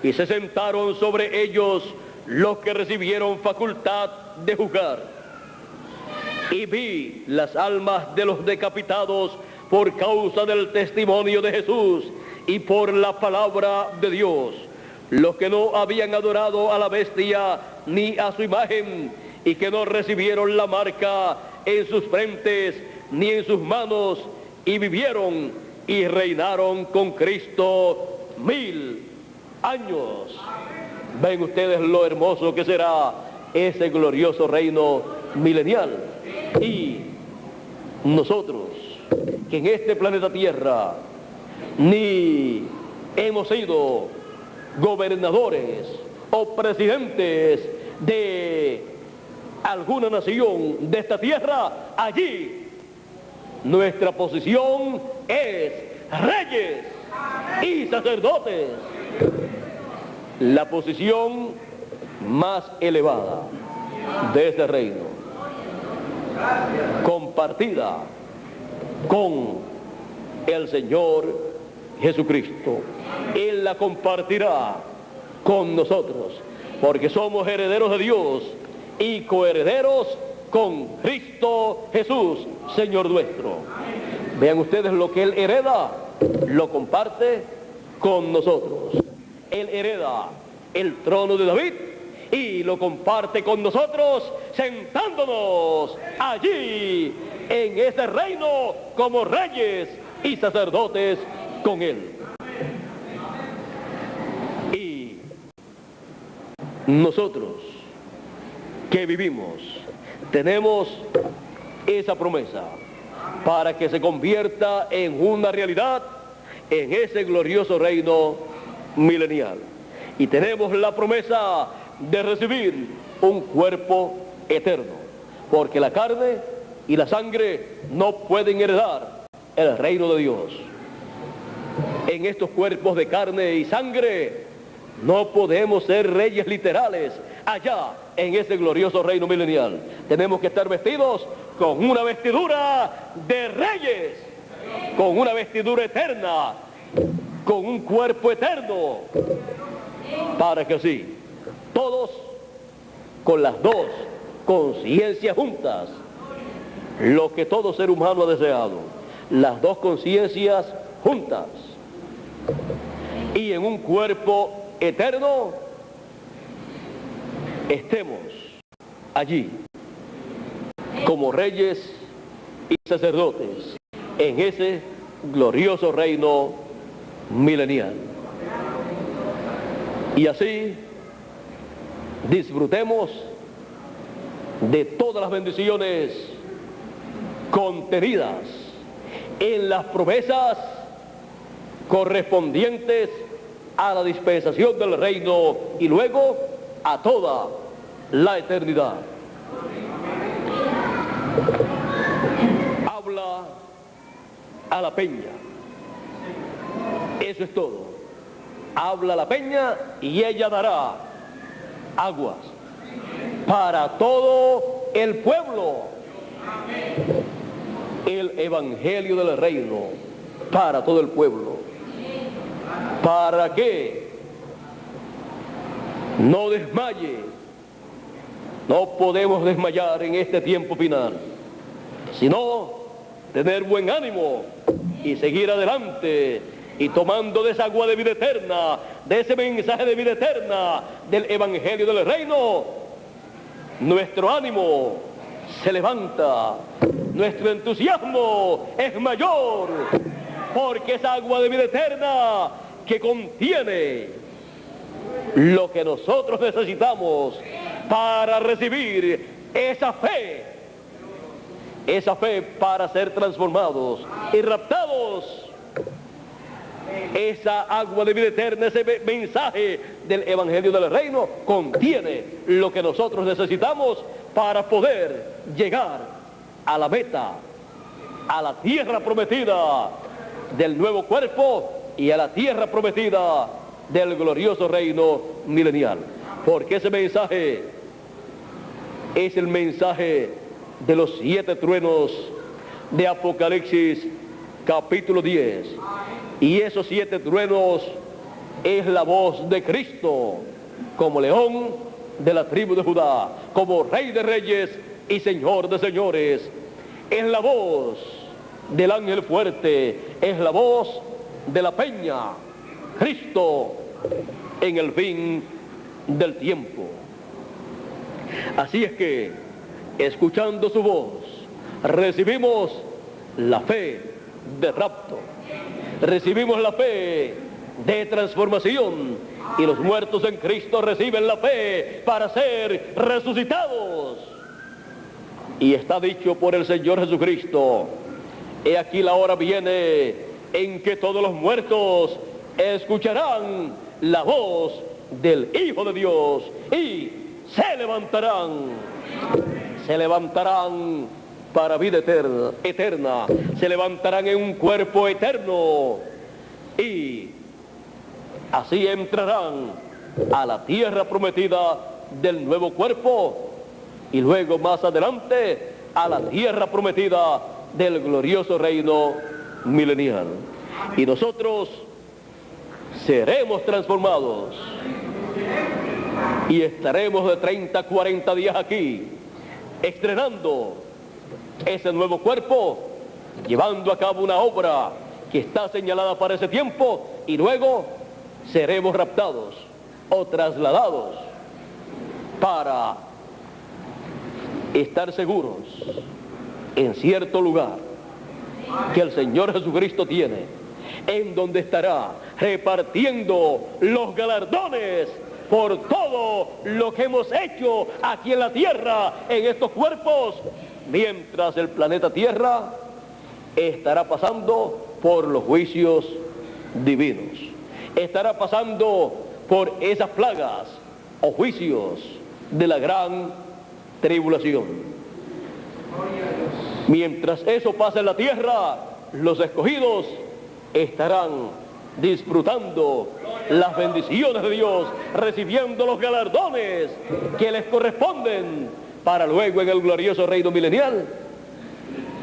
y se sentaron sobre ellos los que recibieron facultad de juzgar. Y vi las almas de los decapitados por causa del testimonio de Jesús y por la palabra de Dios, los que no habían adorado a la bestia ni a su imagen, y que no recibieron la marca en sus frentes ni en sus manos, y vivieron y reinaron con Cristo 1000 años. Ven ustedes lo hermoso que será ese glorioso reino milenial. Y nosotros, que en este planeta Tierra ni hemos sido gobernadores o presidentes de alguna nación de esta tierra, allí nuestra posición es reyes y sacerdotes, la posición más elevada de este reino, compartida con el Señor Jesucristo. Él la compartirá con nosotros, porque somos herederos de Dios y coherederos con Cristo Jesús, Señor nuestro. Vean ustedes lo que Él hereda, lo comparte con nosotros. Él hereda el trono de David y lo comparte con nosotros, sentándonos allí en ese reino como reyes y sacerdotes con Él. Y nosotros que vivimos tenemos esa promesa para que se convierta en una realidad en ese glorioso reino milenial. Y tenemos la promesa de recibir un cuerpo eterno, porque la carne y la sangre no pueden heredar el reino de Dios. En estos cuerpos de carne y sangre no podemos ser reyes literales allá en ese glorioso reino milenial. Tenemos que estar vestidos con una vestidura de reyes, con una vestidura eterna, con un cuerpo eterno, para que así todos, con las dos conciencias juntas, lo que todo ser humano ha deseado, las dos conciencias juntas, y en un cuerpo eterno estemos allí como reyes y sacerdotes en ese glorioso reino milenial. Y así disfrutemos de todas las bendiciones contenidas en las promesas correspondientes a la dispensación del reino y luego a toda la eternidad. Habla a la peña. Eso es todo. Habla a la peña y ella dará aguas para todo el pueblo. El evangelio del reino para todo el pueblo. Para que no desmaye. No podemos desmayar en este tiempo final, sino tener buen ánimo y seguir adelante, y tomando de esa agua de vida eterna, de ese mensaje de vida eterna, del evangelio del reino, nuestro ánimo se levanta, nuestro entusiasmo es mayor, porque esa agua de vida eterna que contiene lo que nosotros necesitamos para recibir esa fe para ser transformados y raptados esa agua de vida eterna, ese mensaje del Evangelio del Reino, contiene lo que nosotros necesitamos para poder llegar a la meta, a la tierra prometida del nuevo cuerpo y a la tierra prometida del glorioso reino milenial. Porque ese mensaje es el mensaje de los 7 truenos de Apocalipsis capítulo 10. Y esos 7 truenos es la voz de Cristo como león de la tribu de Judá, como Rey de reyes y Señor de señores. Es la voz del ángel fuerte, es la voz de la peña, Cristo en el fin del tiempo. Así es que, escuchando su voz, recibimos la fe de rapto, recibimos la fe de transformación, y los muertos en Cristo reciben la fe para ser resucitados. Y está dicho por el Señor Jesucristo: he aquí la hora viene en que todos los muertos escucharán la voz del Hijo de Dios y se levantarán para vida eterna, se levantarán en un cuerpo eterno y así entrarán a la tierra prometida del nuevo cuerpo y luego más adelante a la tierra prometida del glorioso reino milenial. Y nosotros seremos transformados y estaremos de 30 a 40 días aquí, estrenando ese nuevo cuerpo, llevando a cabo una obra que está señalada para ese tiempo, y luego seremos raptados o trasladados para estar seguros en cierto lugar que el Señor Jesucristo tiene, en donde estará repartiendo los galardones por todo lo que hemos hecho aquí en la tierra, en estos cuerpos, mientras el planeta Tierra estará pasando por los juicios divinos, estará pasando por esas plagas o juicios de la gran tribulación. Mientras eso pasa en la tierra, los escogidos estarán disfrutando las bendiciones de Dios, recibiendo los galardones que les corresponden, para luego en el glorioso reino milenial,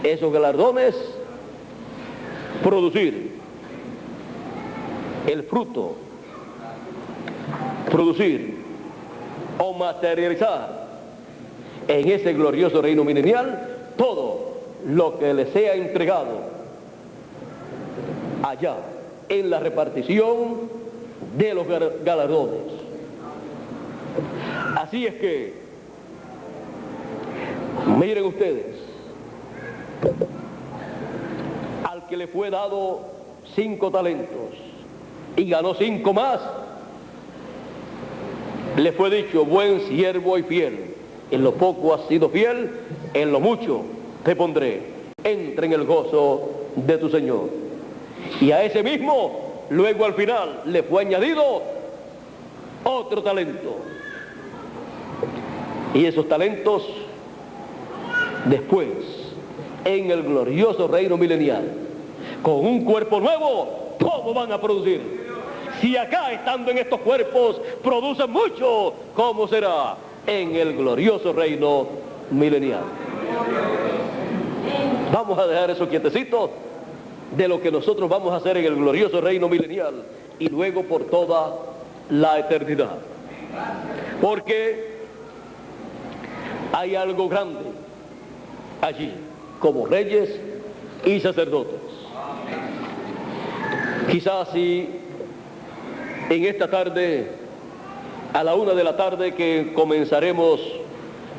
esos galardones, producir el fruto, producir o materializar en ese glorioso reino milenial todo lo que les sea entregado allá en la repartición de los galardones. Así es que, miren ustedes, al que le fue dado 5 talentos y ganó 5 más, le fue dicho: buen siervo y fiel, en lo poco has sido fiel, en lo mucho te pondré, entra en el gozo de tu Señor. Y a ese mismo, luego al final, le fue añadido otro talento. Y esos talentos, después, en el glorioso reino milenial, con un cuerpo nuevo, ¿cómo van a producir? Si acá, estando en estos cuerpos, producen mucho, ¿cómo será en el glorioso reino milenial? Vamos a dejar eso quietecito de lo que nosotros vamos a hacer en el glorioso reino milenial y luego por toda la eternidad. Porque hay algo grande allí, como reyes y sacerdotes. Quizás si en esta tarde, a la 1 de la tarde, que comenzaremos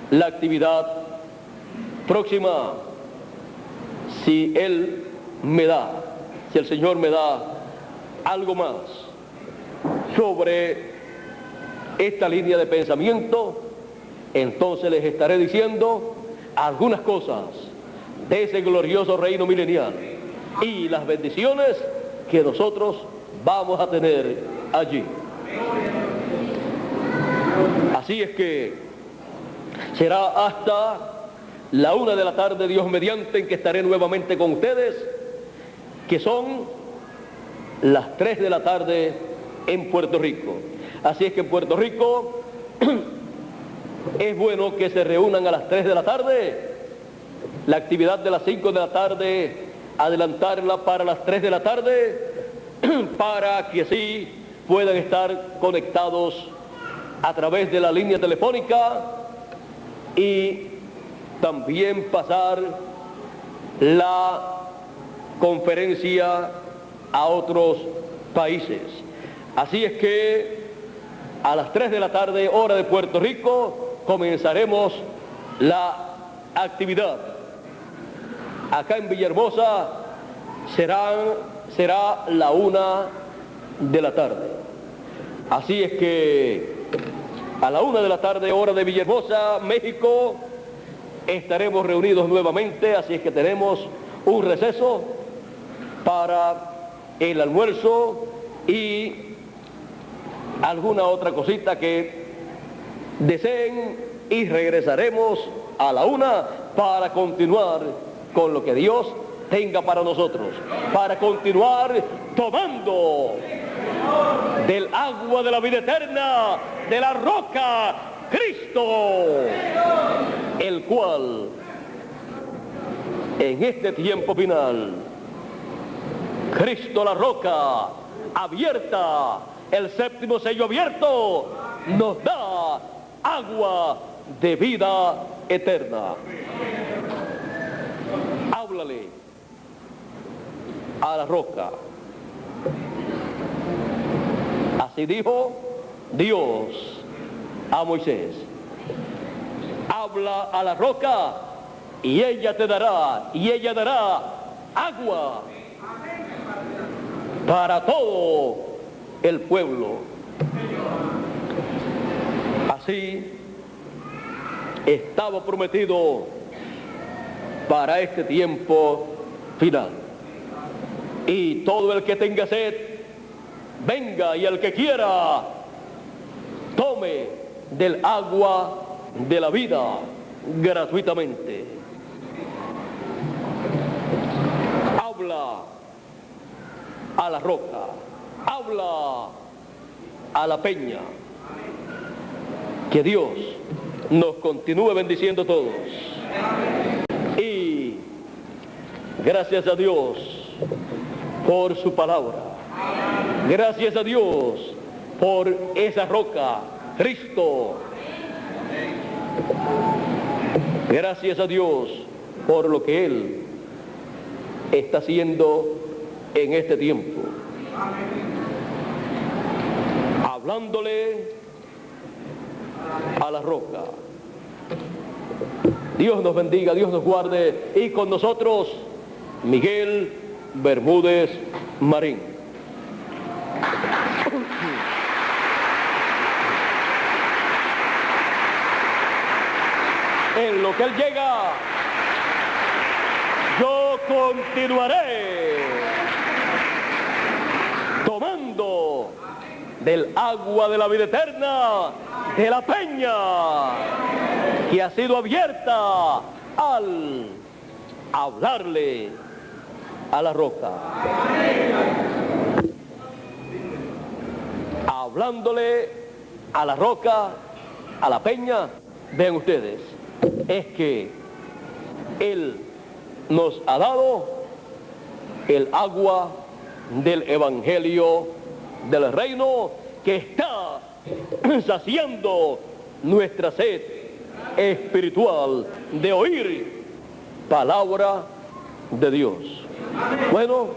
la actividad próxima, si Él me da, si el Señor me da algo más sobre esta línea de pensamiento, entonces les estaré diciendo algunas cosas de ese glorioso reino milenial y las bendiciones que nosotros vamos a tener allí. Así es que será hasta la 1 de la tarde, Dios mediante, en que estaré nuevamente con ustedes, que son las 3 de la tarde en Puerto Rico. Así es que en Puerto Rico es bueno que se reúnan a las 3 de la tarde, la actividad de las 5 de la tarde, adelantarla para las 3 de la tarde, para que así puedan estar conectados a través de la línea telefónica y también pasar la conferencia a otros países. Así es que a las 3 de la tarde, hora de Puerto Rico, comenzaremos la actividad. Acá en Villahermosa será la 1 de la tarde. Así es que a la 1 de la tarde, hora de Villahermosa, México, estaremos reunidos nuevamente. Así es que tenemos un receso para el almuerzo y alguna otra cosita que deseen, y regresaremos a la 1 para continuar con lo que Dios tenga para nosotros, para continuar tomando del agua de la vida eterna, de la roca Cristo, el cual en este tiempo final, Cristo la roca abierta, el séptimo sello abierto, nos da agua de vida eterna. Háblale a la roca. Así dijo Dios a Moisés: habla a la roca y ella te dará, y ella dará agua para todo el pueblo. Así estaba prometido para este tiempo final. Y todo el que tenga sed, venga, y el que quiera, tome del agua de la vida gratuitamente. Habla a la roca, habla a la peña. Que Dios nos continúe bendiciendo a todos. Y gracias a Dios por su palabra. Gracias a Dios por esa roca, Cristo. Gracias a Dios por lo que Él está haciendo en este tiempo. Hablándole a la roca. Dios nos bendiga, Dios nos guarde, y con nosotros Miguel Bermúdez Marín. En lo que Él llega, yo continuaré tomando del agua de la vida eterna, de la peña que ha sido abierta al hablarle a la roca. Hablándole a la roca, a la peña, vean ustedes, es que Él nos ha dado el agua del Evangelio del Reino, que está saciando nuestra sed espiritual de oír palabra de Dios. Bueno,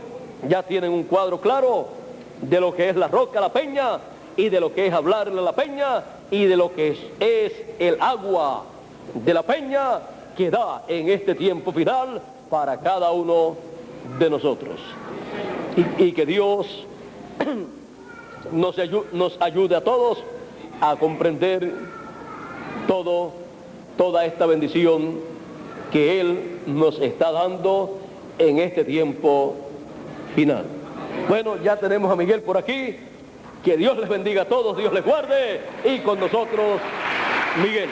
ya tienen un cuadro claro de lo que es la roca, la peña, y de lo que es hablarle a la peña, y de lo que es el agua de la peña que da en este tiempo final para cada uno de nosotros. Y que Dios nos ayude a todos a comprender toda esta bendición que Él nos está dando en este tiempo final. Bueno, ya tenemos a Miguel por aquí. Que Dios les bendiga a todos, Dios les guarde. Y con nosotros, Miguel.